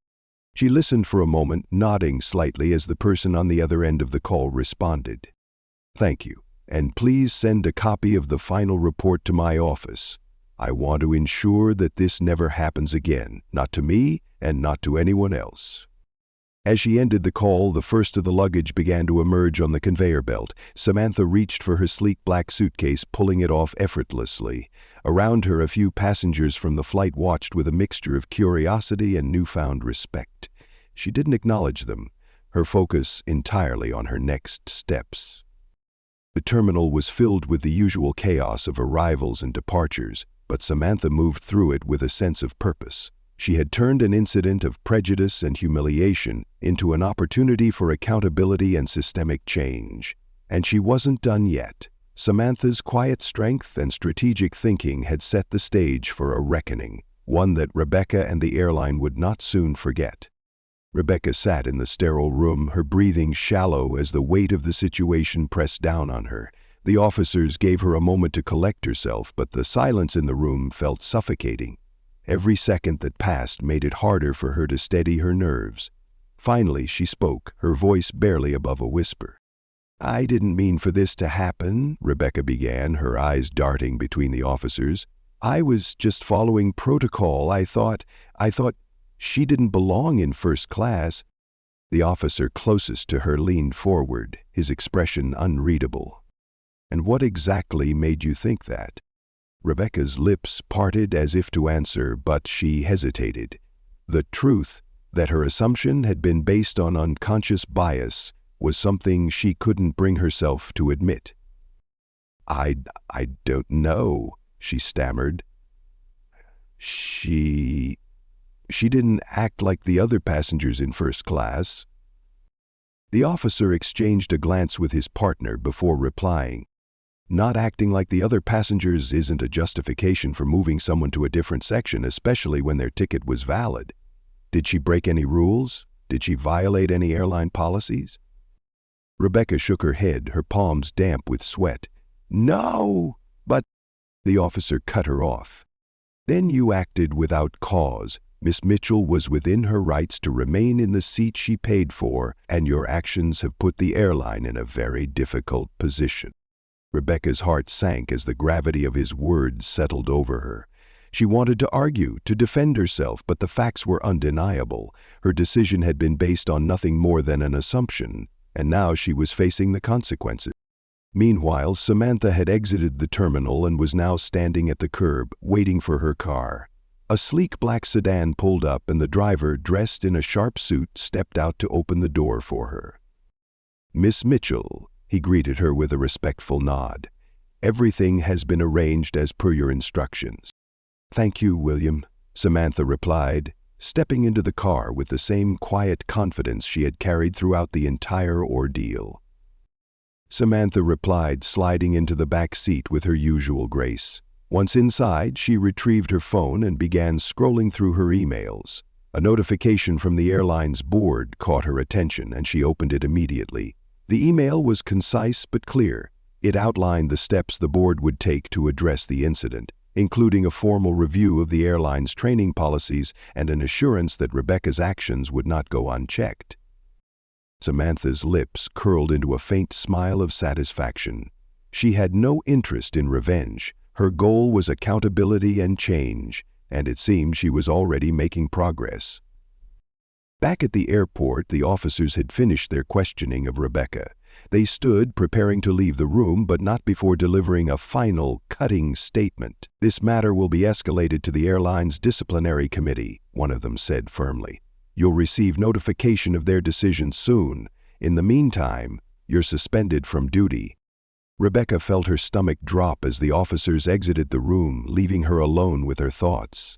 She listened for a moment, nodding slightly as the person on the other end of the call responded. "Thank you, and please send a copy of the final report to my office. I want to ensure that this never happens again, not to me and not to anyone else." As she ended the call, the first of the luggage began to emerge on the conveyor belt. Samantha reached for her sleek black suitcase, pulling it off effortlessly. Around her, a few passengers from the flight watched with a mixture of curiosity and newfound respect. She didn't acknowledge them, her focus entirely on her next steps. The terminal was filled with the usual chaos of arrivals and departures, but Samantha moved through it with a sense of purpose. She had turned an incident of prejudice and humiliation into an opportunity for accountability and systemic change. And she wasn't done yet. Samantha's quiet strength and strategic thinking had set the stage for a reckoning, one that Rebecca and the airline would not soon forget. Rebecca sat in the sterile room, her breathing shallow as the weight of the situation pressed down on her. The officers gave her a moment to collect herself, but the silence in the room felt suffocating. Every second that passed made it harder for her to steady her nerves. Finally, she spoke, her voice barely above a whisper. "I didn't mean for this to happen," Rebecca began, her eyes darting between the officers. "I was just following protocol. I thought she didn't belong in first class." The officer closest to her leaned forward, his expression unreadable. "And what exactly made you think that?" Rebecca's lips parted as if to answer, but she hesitated. The truth, that her assumption had been based on unconscious bias, was something she couldn't bring herself to admit. I don't know," she stammered. She didn't act like the other passengers in first class." The officer exchanged a glance with his partner before replying. "Not acting like the other passengers isn't a justification for moving someone to a different section, especially when their ticket was valid. Did she break any rules? Did she violate any airline policies?" Rebecca shook her head, her palms damp with sweat. "No, but—" The officer cut her off. "Then you acted without cause. Miss Mitchell was within her rights to remain in the seat she paid for, and your actions have put the airline in a very difficult position." Rebecca's heart sank as the gravity of his words settled over her. She wanted to argue, to defend herself, but the facts were undeniable. Her decision had been based on nothing more than an assumption, and now she was facing the consequences. Meanwhile, Samantha had exited the terminal and was now standing at the curb, waiting for her car. A sleek black sedan pulled up and the driver, dressed in a sharp suit, stepped out to open the door for her. "Miss Mitchell," he greeted her with a respectful nod. "Everything has been arranged as per your instructions." "Thank you, William," Samantha replied, stepping into the car with the same quiet confidence she had carried throughout the entire ordeal. Samantha replied, sliding into the back seat with her usual grace. Once inside, she retrieved her phone and began scrolling through her emails. A notification from the airline's board caught her attention, and she opened it immediately. The email was concise but clear. It outlined the steps the board would take to address the incident, including a formal review of the airline's training policies and an assurance that Rebecca's actions would not go unchecked. Samantha's lips curled into a faint smile of satisfaction. She had no interest in revenge. Her goal was accountability and change, and it seemed she was already making progress. Back at the airport, the officers had finished their questioning of Rebecca. They stood preparing to leave the room, but not before delivering a final, cutting statement. "This matter will be escalated to the airline's disciplinary committee," one of them said firmly. "You'll receive notification of their decision soon. In the meantime, you're suspended from duty." Rebecca felt her stomach drop as the officers exited the room, leaving her alone with her thoughts.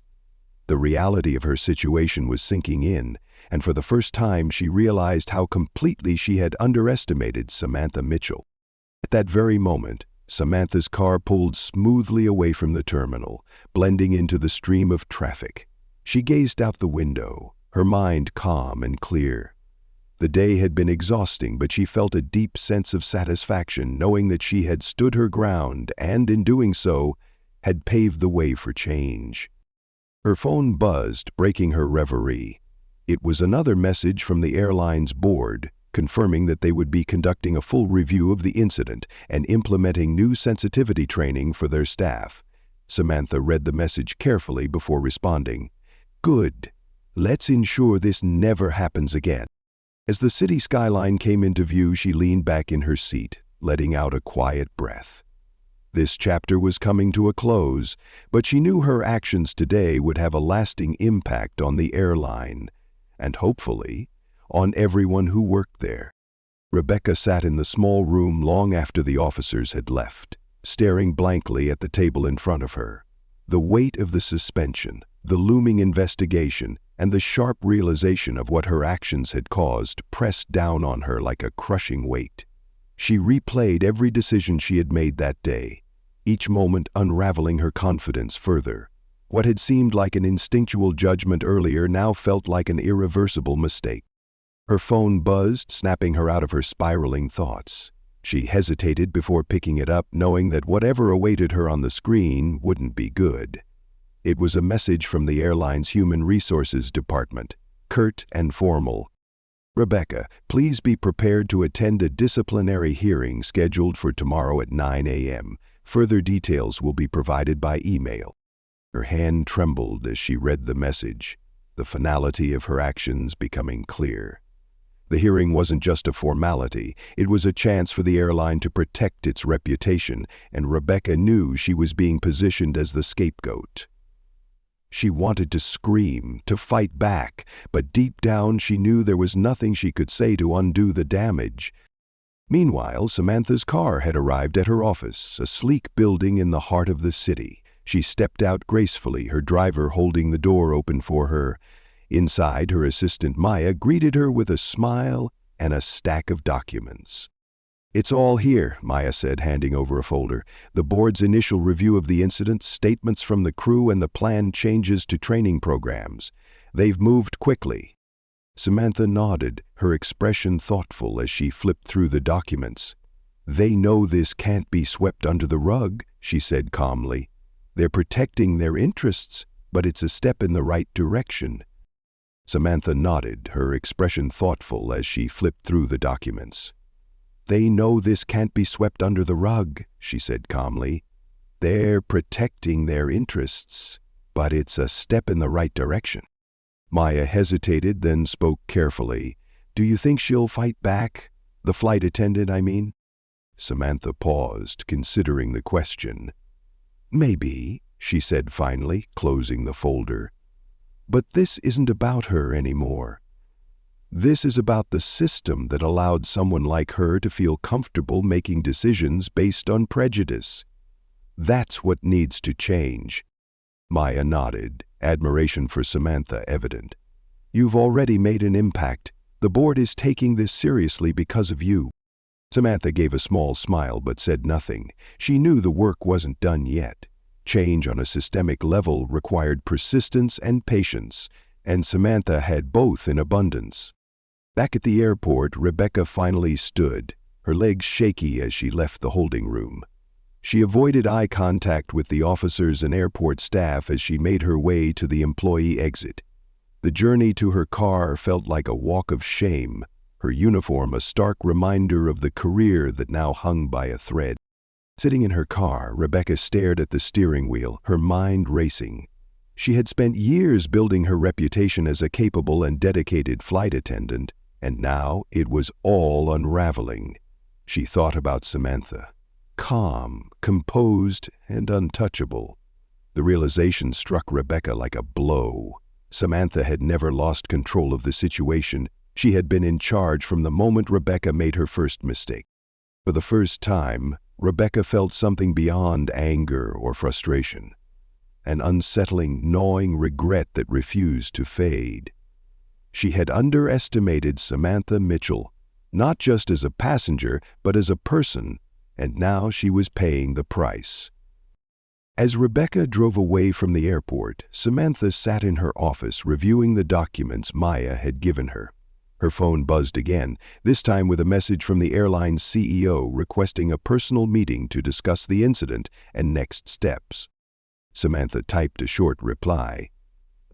The reality of her situation was sinking in, and for the first time she realized how completely she had underestimated Samantha Mitchell. At that very moment, Samantha's car pulled smoothly away from the terminal, blending into the stream of traffic. She gazed out the window, her mind calm and clear. The day had been exhausting, but she felt a deep sense of satisfaction knowing that she had stood her ground and, in doing so, had paved the way for change. Her phone buzzed, breaking her reverie. It was another message from the airline's board, confirming that they would be conducting a full review of the incident and implementing new sensitivity training for their staff. Samantha read the message carefully before responding. "Good. Let's ensure this never happens again." As the city skyline came into view, she leaned back in her seat, letting out a quiet breath. This chapter was coming to a close, but she knew her actions today would have a lasting impact on the airline, and hopefully, on everyone who worked there. Rebecca sat in the small room long after the officers had left, staring blankly at the table in front of her. The weight of the suspension, the looming investigation, and the sharp realization of what her actions had caused pressed down on her like a crushing weight. She replayed every decision she had made that day, each moment unraveling her confidence further. What had seemed like an instinctual judgment earlier now felt like an irreversible mistake. Her phone buzzed, snapping her out of her spiraling thoughts. She hesitated before picking it up, knowing that whatever awaited her on the screen wouldn't be good. It was a message from the airline's Human Resources Department, curt and formal. "Rebecca, please be prepared to attend a disciplinary hearing scheduled for tomorrow at 9 a.m. Further details will be provided by email." Her hand trembled as she read the message, the finality of her actions becoming clear. The hearing wasn't just a formality, it was a chance for the airline to protect its reputation, and Rebecca knew she was being positioned as the scapegoat. She wanted to scream, to fight back, but deep down she knew there was nothing she could say to undo the damage. Meanwhile, Samantha's car had arrived at her office, a sleek building in the heart of the city. She stepped out gracefully, her driver holding the door open for her. Inside, her assistant Maya greeted her with a smile and a stack of documents. "It's all here," Maya said, handing over a folder. "The board's initial review of the incident, statements from the crew, and the planned changes to training programs. They've moved quickly." Samantha nodded, her expression thoughtful as she flipped through the documents. "They know this can't be swept under the rug," she said calmly. "They're protecting their interests, but it's a step in the right direction." Samantha nodded, her expression thoughtful as she flipped through the documents. "They know this can't be swept under the rug," she said calmly. "They're protecting their interests, but it's a step in the right direction." Maya hesitated, then spoke carefully. "Do you think she'll fight back? The flight attendant, I mean?" Samantha paused, considering the question. "Maybe," she said finally, closing the folder. "But this isn't about her anymore. This is about the system that allowed someone like her to feel comfortable making decisions based on prejudice. That's what needs to change." Maya nodded, admiration for Samantha evident. "You've already made an impact. The board is taking this seriously because of you." Samantha gave a small smile but said nothing. She knew the work wasn't done yet. Change on a systemic level required persistence and patience, and Samantha had both in abundance. Back at the airport, Rebecca finally stood, her legs shaky as she left the holding room. She avoided eye contact with the officers and airport staff as she made her way to the employee exit. The journey to her car felt like a walk of shame, her uniform a stark reminder of the career that now hung by a thread. Sitting in her car, Rebecca stared at the steering wheel, her mind racing. She had spent years building her reputation as a capable and dedicated flight attendant, and now it was all unraveling. She thought about Samantha. Calm, composed, and untouchable. The realization struck Rebecca like a blow. Samantha had never lost control of the situation. She had been in charge from the moment Rebecca made her first mistake. For the first time, Rebecca felt something beyond anger or frustration. An unsettling, gnawing regret that refused to fade. She had underestimated Samantha Mitchell, not just as a passenger, but as a person, and now she was paying the price. As Rebecca drove away from the airport, Samantha sat in her office reviewing the documents Maya had given her. Her phone buzzed again, this time with a message from the airline's CEO requesting a personal meeting to discuss the incident and next steps. Samantha typed a short reply.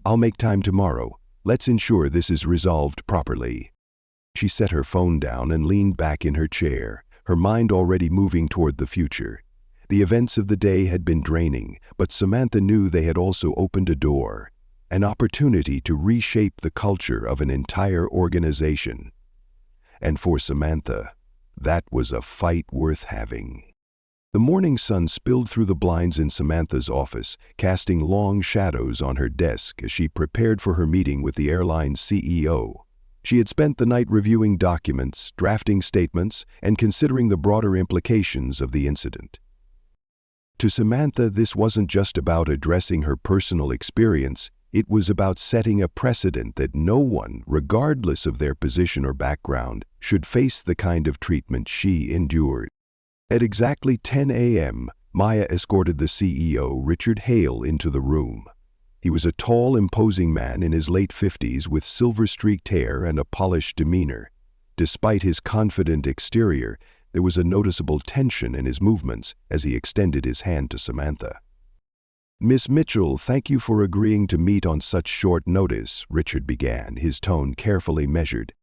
"I'll make time tomorrow. Let's ensure this is resolved properly." She set her phone down and leaned back in her chair, her mind already moving toward the future. The events of the day had been draining, but Samantha knew they had also opened a door, an opportunity to reshape the culture of an entire organization. And for Samantha, that was a fight worth having. The morning sun spilled through the blinds in Samantha's office, casting long shadows on her desk as she prepared for her meeting with the airline's CEO. She had spent the night reviewing documents, drafting statements, and considering the broader implications of the incident. To Samantha, this wasn't just about addressing her personal experience, it was about setting a precedent that no one, regardless of their position or background, should face the kind of treatment she endured. At exactly 10 a.m., Maya escorted the CEO, Richard Hale, into the room. He was a tall, imposing man in his late 50s with silver-streaked hair and a polished demeanor. Despite his confident exterior, there was a noticeable tension in his movements as he extended his hand to Samantha. "Miss Mitchell, thank you for agreeing to meet on such short notice," Richard began, his tone carefully measured.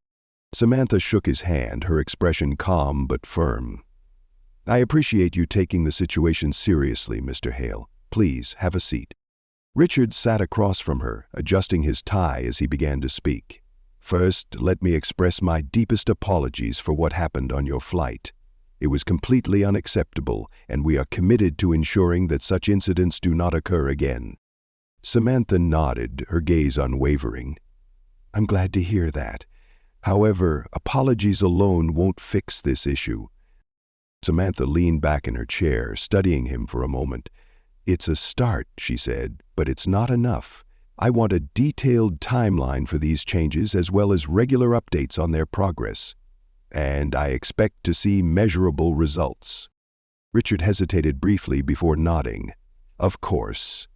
Samantha shook his hand, her expression calm but firm. "I appreciate you taking the situation seriously, Mr. Hale. Please, have a seat." Richard sat across from her, adjusting his tie as he began to speak. "First, let me express my deepest apologies for what happened on your flight. It was completely unacceptable, and we are committed to ensuring that such incidents do not occur again." Samantha nodded, her gaze unwavering. "I'm glad to hear that. However, apologies alone won't fix this issue." Samantha leaned back in her chair, studying him for a moment. "It's a start," she said, "but it's not enough. I want a detailed timeline for these changes as well as regular updates on their progress. And I expect to see measurable results." Richard hesitated briefly before nodding. "Of course.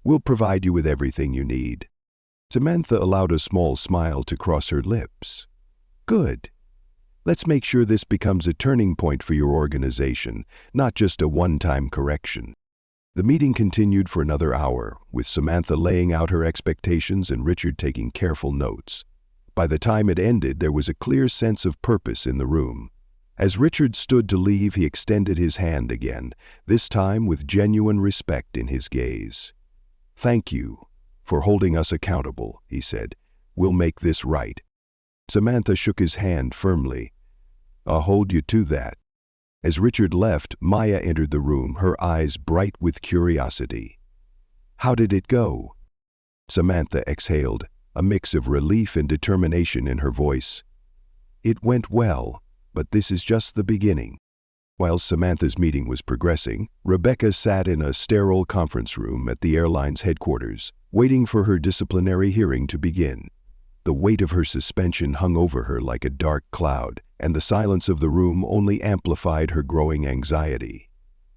We'll provide you with everything you need." Samantha allowed a small smile to cross her lips. "Good. Let's make sure this becomes a turning point for your organization, not just a one-time correction." The meeting continued for another hour, with Samantha laying out her expectations and Richard taking careful notes. By the time it ended, there was a clear sense of purpose in the room. As Richard stood to leave, he extended his hand again, this time with genuine respect in his gaze. "Thank you for holding us accountable," he said. "We'll make this right." Samantha shook his hand firmly. "I'll hold you to that." As Richard left, Maya entered the room, her eyes bright with curiosity. "How did it go?" Samantha exhaled, a mix of relief and determination in her voice. "It went well, but this is just the beginning." While Samantha's meeting was progressing, Rebecca sat in a sterile conference room at the airline's headquarters, waiting for her disciplinary hearing to begin. The weight of her suspension hung over her like a dark cloud, and the silence of the room only amplified her growing anxiety.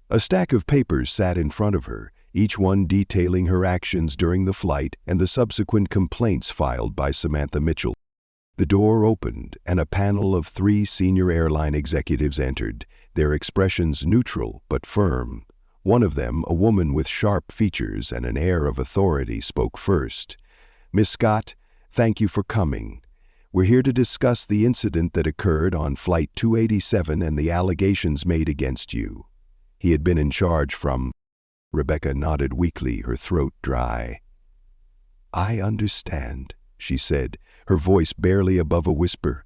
A stack of papers sat in front of her, each one detailing her actions during the flight and the subsequent complaints filed by Samantha Mitchell. The door opened, and a panel of 3 senior airline executives entered, their expressions neutral but firm. One of them, a woman with sharp features and an air of authority, spoke first. "Miss Scott, thank you for coming. We're here to discuss the incident that occurred on Flight 287 and the allegations made against you." He had been in charge from... Rebecca nodded weakly, her throat dry. "I understand," she said, her voice barely above a whisper.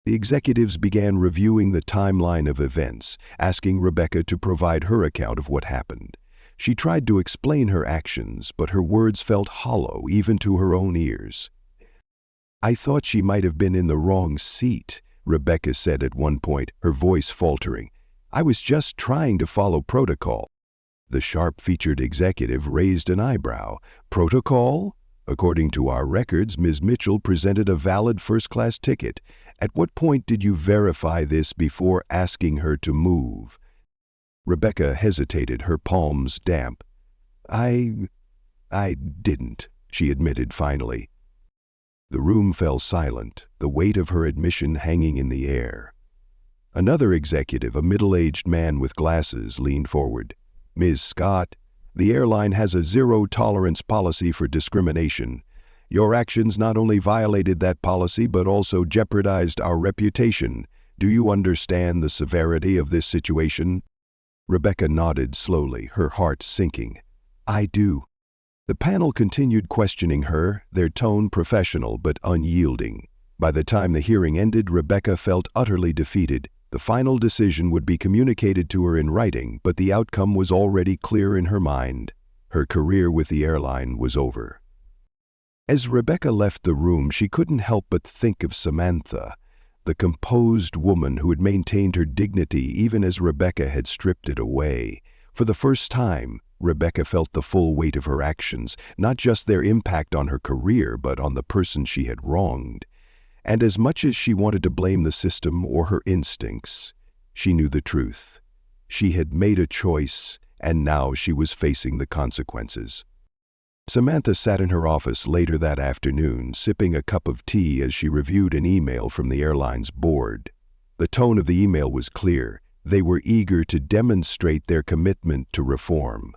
The executives began reviewing the timeline of events, asking Rebecca to provide her account of what happened. She tried to explain her actions, but her words felt hollow even to her own ears. "I thought she might have been in the wrong seat," Rebecca said at one point, her voice faltering. "I was just trying to follow protocol." The sharp-featured executive raised an eyebrow. "Protocol? According to our records, Ms. Mitchell presented a valid first-class ticket. At what point did you verify this before asking her to move?" Rebecca hesitated, her palms damp. I didn't," she admitted finally. The room fell silent, the weight of her admission hanging in the air. Another executive, a middle-aged man with glasses, leaned forward. "Ms. Scott, the airline has a zero-tolerance policy for discrimination. Your actions not only violated that policy but also jeopardized our reputation. Do you understand the severity of this situation?" Rebecca nodded slowly, her heart sinking. "I do." The panel continued questioning her, their tone professional but unyielding. By the time the hearing ended, Rebecca felt utterly defeated. The final decision would be communicated to her in writing, but the outcome was already clear in her mind. Her career with the airline was over. As Rebecca left the room, she couldn't help but think of Samantha, the composed woman who had maintained her dignity even as Rebecca had stripped it away. For the first time, Rebecca felt the full weight of her actions, not just their impact on her career, but on the person she had wronged. And as much as she wanted to blame the system or her instincts, she knew the truth. She had made a choice, and now she was facing the consequences. Samantha sat in her office later that afternoon, sipping a cup of tea as she reviewed an email from the airline's board. The tone of the email was clear. They were eager to demonstrate their commitment to reform.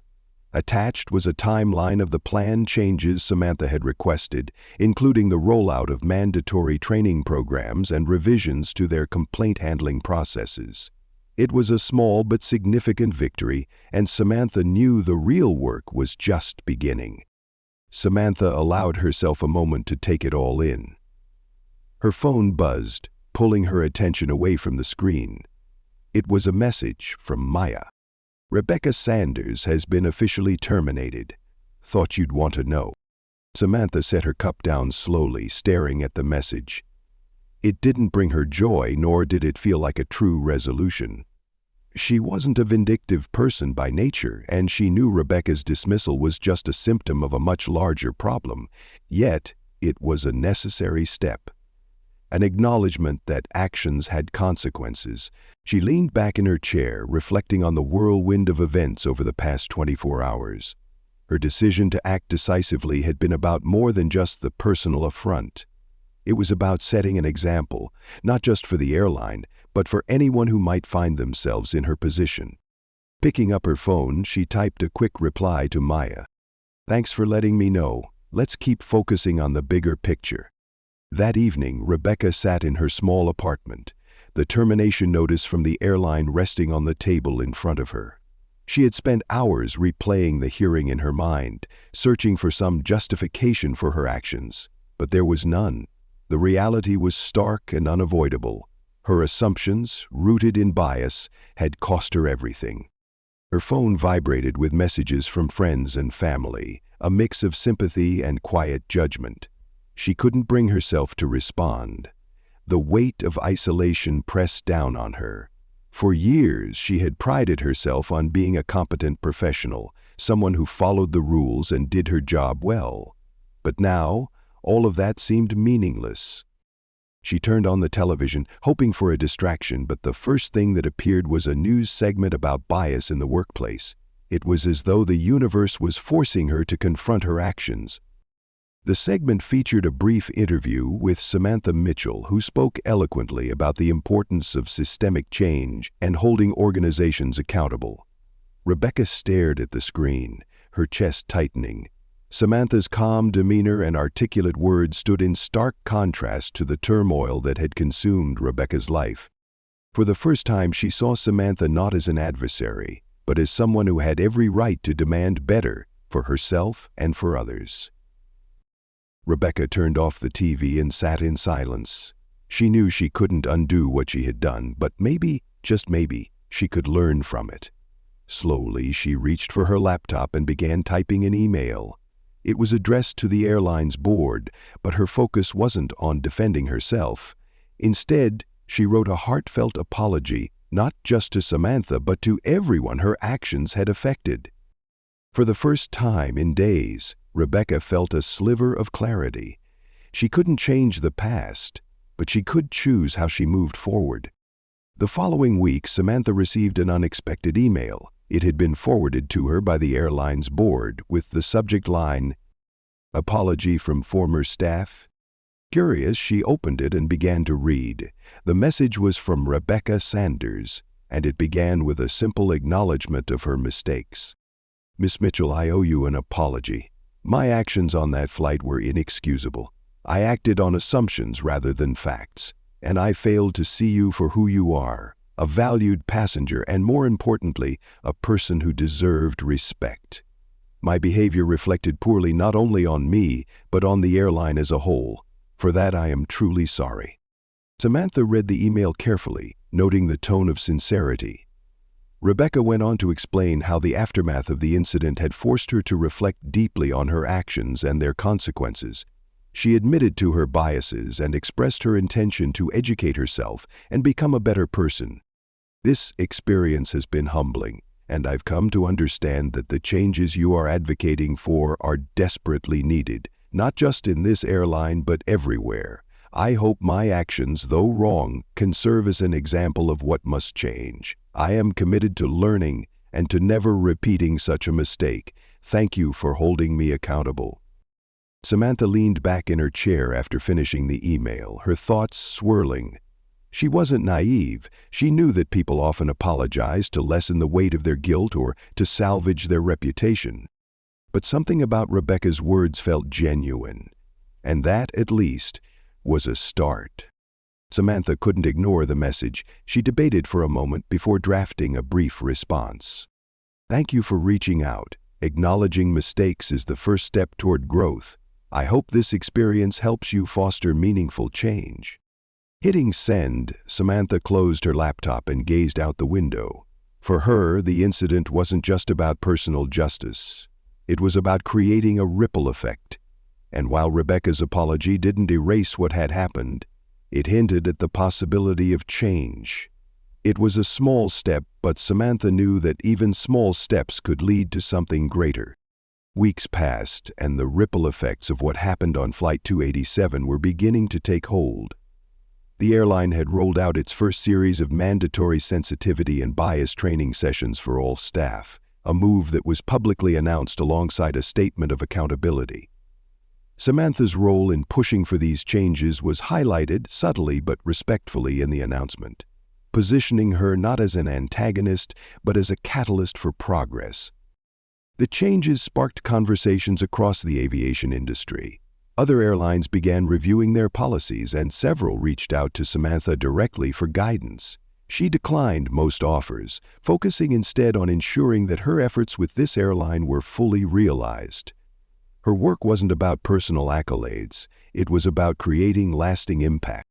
Attached was a timeline of the planned changes Samantha had requested, including the rollout of mandatory training programs and revisions to their complaint handling processes. It was a small but significant victory, and Samantha knew the real work was just beginning. Samantha allowed herself a moment to take it all in. Her phone buzzed, pulling her attention away from the screen. It was a message from Maya. "Rebecca Sanders has been officially terminated. Thought you'd want to know." Samantha set her cup down slowly, staring at the message. It didn't bring her joy, nor did it feel like a true resolution. She wasn't a vindictive person by nature, and she knew Rebecca's dismissal was just a symptom of a much larger problem. Yet, it was a necessary step. An acknowledgement that actions had consequences. She leaned back in her chair, reflecting on the whirlwind of events over the past 24 hours. Her decision to act decisively had been about more than just the personal affront. It was about setting an example, not just for the airline, but for anyone who might find themselves in her position. Picking up her phone, she typed a quick reply to Maya. "Thanks for letting me know. Let's keep focusing on the bigger picture." That evening, Rebecca sat in her small apartment, the termination notice from the airline resting on the table in front of her. She had spent hours replaying the hearing in her mind, searching for some justification for her actions, but there was none. The reality was stark and unavoidable. Her assumptions, rooted in bias, had cost her everything. Her phone vibrated with messages from friends and family, a mix of sympathy and quiet judgment. She couldn't bring herself to respond. The weight of isolation pressed down on her. For years, she had prided herself on being a competent professional, someone who followed the rules and did her job well. But now, all of that seemed meaningless. She turned on the television, hoping for a distraction, but the first thing that appeared was a news segment about bias in the workplace. It was as though the universe was forcing her to confront her actions. The segment featured a brief interview with Samantha Mitchell, who spoke eloquently about the importance of systemic change and holding organizations accountable. Rebecca stared at the screen, her chest tightening. Samantha's calm demeanor and articulate words stood in stark contrast to the turmoil that had consumed Rebecca's life. For the first time, she saw Samantha not as an adversary, but as someone who had every right to demand better for herself and for others. Rebecca turned off the TV and sat in silence. She knew she couldn't undo what she had done, but maybe, just maybe, she could learn from it. Slowly, she reached for her laptop and began typing an email. It was addressed to the airline's board, but her focus wasn't on defending herself. Instead, she wrote a heartfelt apology, not just to Samantha, but to everyone her actions had affected. For the first time in days, Rebecca felt a sliver of clarity. She couldn't change the past, but she could choose how she moved forward. The following week, Samantha received an unexpected email. It had been forwarded to her by the airline's board with the subject line, "Apology from former staff." Curious, she opened it and began to read. The message was from Rebecca Sanders, and it began with a simple acknowledgement of her mistakes. "Miss Mitchell, I owe you an apology. My actions on that flight were inexcusable. I acted on assumptions rather than facts, and I failed to see you for who you are. A valued passenger, and more importantly, a person who deserved respect. My behavior reflected poorly not only on me, but on the airline as a whole. For that I am truly sorry." Samantha read the email carefully, noting the tone of sincerity. Rebecca went on to explain how the aftermath of the incident had forced her to reflect deeply on her actions and their consequences. She admitted to her biases and expressed her intention to educate herself and become a better person. "This experience has been humbling, and I've come to understand that the changes you are advocating for are desperately needed, not just in this airline but everywhere. I hope my actions, though wrong, can serve as an example of what must change. I am committed to learning and to never repeating such a mistake. Thank you for holding me accountable." Samantha leaned back in her chair after finishing the email, her thoughts swirling. She wasn't naive. She knew that people often apologize to lessen the weight of their guilt or to salvage their reputation. But something about Rebecca's words felt genuine, and that, at least, was a start. Samantha couldn't ignore the message. She debated for a moment before drafting a brief response. "Thank you for reaching out. Acknowledging mistakes is the first step toward growth. I hope this experience helps you foster meaningful change." Hitting send, Samantha closed her laptop and gazed out the window. For her, the incident wasn't just about personal justice. It was about creating a ripple effect. And while Rebecca's apology didn't erase what had happened, it hinted at the possibility of change. It was a small step, but Samantha knew that even small steps could lead to something greater. Weeks passed, and the ripple effects of what happened on Flight 287 were beginning to take hold. The airline had rolled out its first series of mandatory sensitivity and bias training sessions for all staff, a move that was publicly announced alongside a statement of accountability. Samantha's role in pushing for these changes was highlighted subtly but respectfully in the announcement, positioning her not as an antagonist but as a catalyst for progress. The changes sparked conversations across the aviation industry. Other airlines began reviewing their policies, and several reached out to Samantha directly for guidance. She declined most offers, focusing instead on ensuring that her efforts with this airline were fully realized. Her work wasn't about personal accolades, it was about creating lasting impact.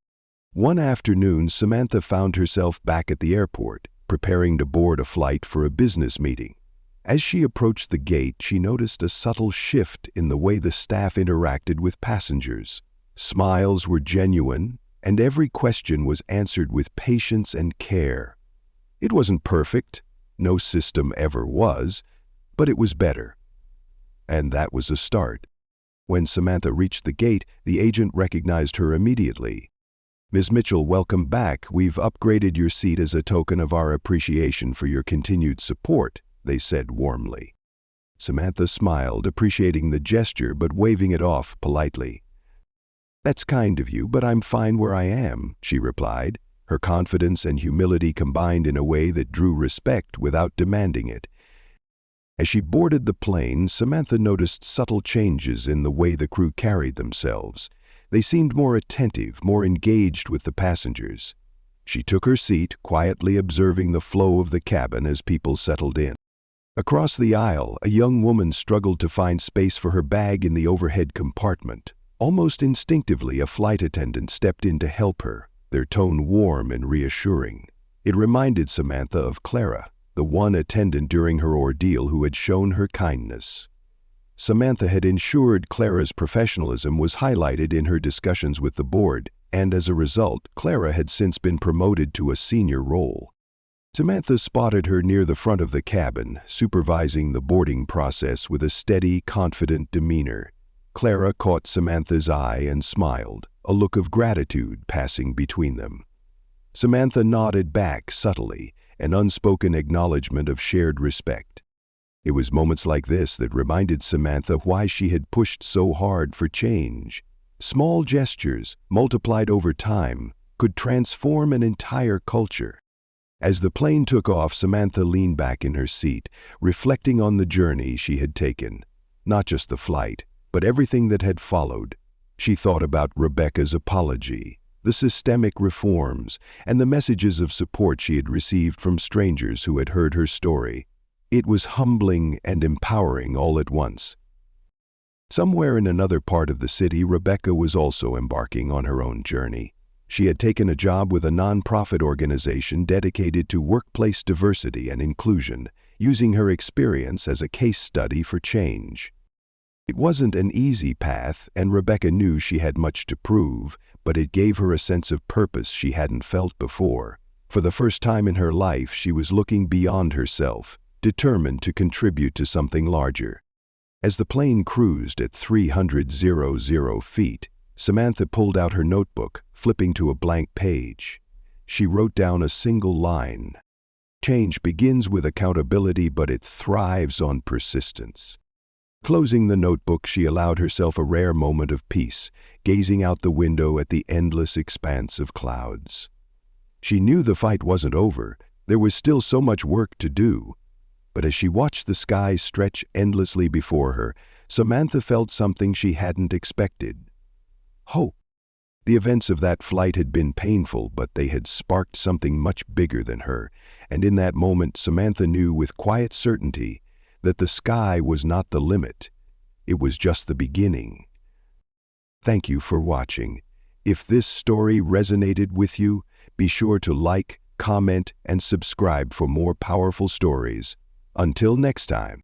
One afternoon, Samantha found herself back at the airport, preparing to board a flight for a business meeting. As she approached the gate, she noticed a subtle shift in the way the staff interacted with passengers. Smiles were genuine, and every question was answered with patience and care. It wasn't perfect, no system ever was, but it was better. And that was a start. When Samantha reached the gate, the agent recognized her immediately. "Ms. Mitchell, welcome back. We've upgraded your seat as a token of our appreciation for your continued support," they said warmly. Samantha smiled, appreciating the gesture but waving it off politely. "That's kind of you, but I'm fine where I am," she replied, her confidence and humility combined in a way that drew respect without demanding it. As she boarded the plane, Samantha noticed subtle changes in the way the crew carried themselves. They seemed more attentive, more engaged with the passengers. She took her seat, quietly observing the flow of the cabin as people settled in. Across the aisle, a young woman struggled to find space for her bag in the overhead compartment. Almost instinctively, a flight attendant stepped in to help her, their tone warm and reassuring. It reminded Samantha of Clara, the one attendant during her ordeal who had shown her kindness. Samantha had ensured Clara's professionalism was highlighted in her discussions with the board, and as a result, Clara had since been promoted to a senior role. Samantha spotted her near the front of the cabin, supervising the boarding process with a steady, confident demeanor. Clara caught Samantha's eye and smiled, a look of gratitude passing between them. Samantha nodded back subtly, an unspoken acknowledgement of shared respect. It was moments like this that reminded Samantha why she had pushed so hard for change. Small gestures, multiplied over time, could transform an entire culture. As the plane took off, Samantha leaned back in her seat, reflecting on the journey she had taken. Not just the flight, but everything that had followed. She thought about Rebecca's apology, the systemic reforms, and the messages of support she had received from strangers who had heard her story. It was humbling and empowering all at once. Somewhere in another part of the city, Rebecca was also embarking on her own journey. She had taken a job with a nonprofit organization dedicated to workplace diversity and inclusion, using her experience as a case study for change. It wasn't an easy path, and Rebecca knew she had much to prove, but it gave her a sense of purpose she hadn't felt before. For the first time in her life, she was looking beyond herself, determined to contribute to something larger. As the plane cruised at 300 feet, Samantha pulled out her notebook, flipping to a blank page. She wrote down a single line. "Change begins with accountability, but it thrives on persistence." Closing the notebook, she allowed herself a rare moment of peace, gazing out the window at the endless expanse of clouds. She knew the fight wasn't over. There was still so much work to do. But as she watched the sky stretch endlessly before her, Samantha felt something she hadn't expected. Hope. The events of that flight had been painful, but they had sparked something much bigger than her, and in that moment Samantha knew with quiet certainty that the sky was not the limit. It was just the beginning. Thank you for watching. If this story resonated with you, be sure to like, comment, and subscribe for more powerful stories. Until next time.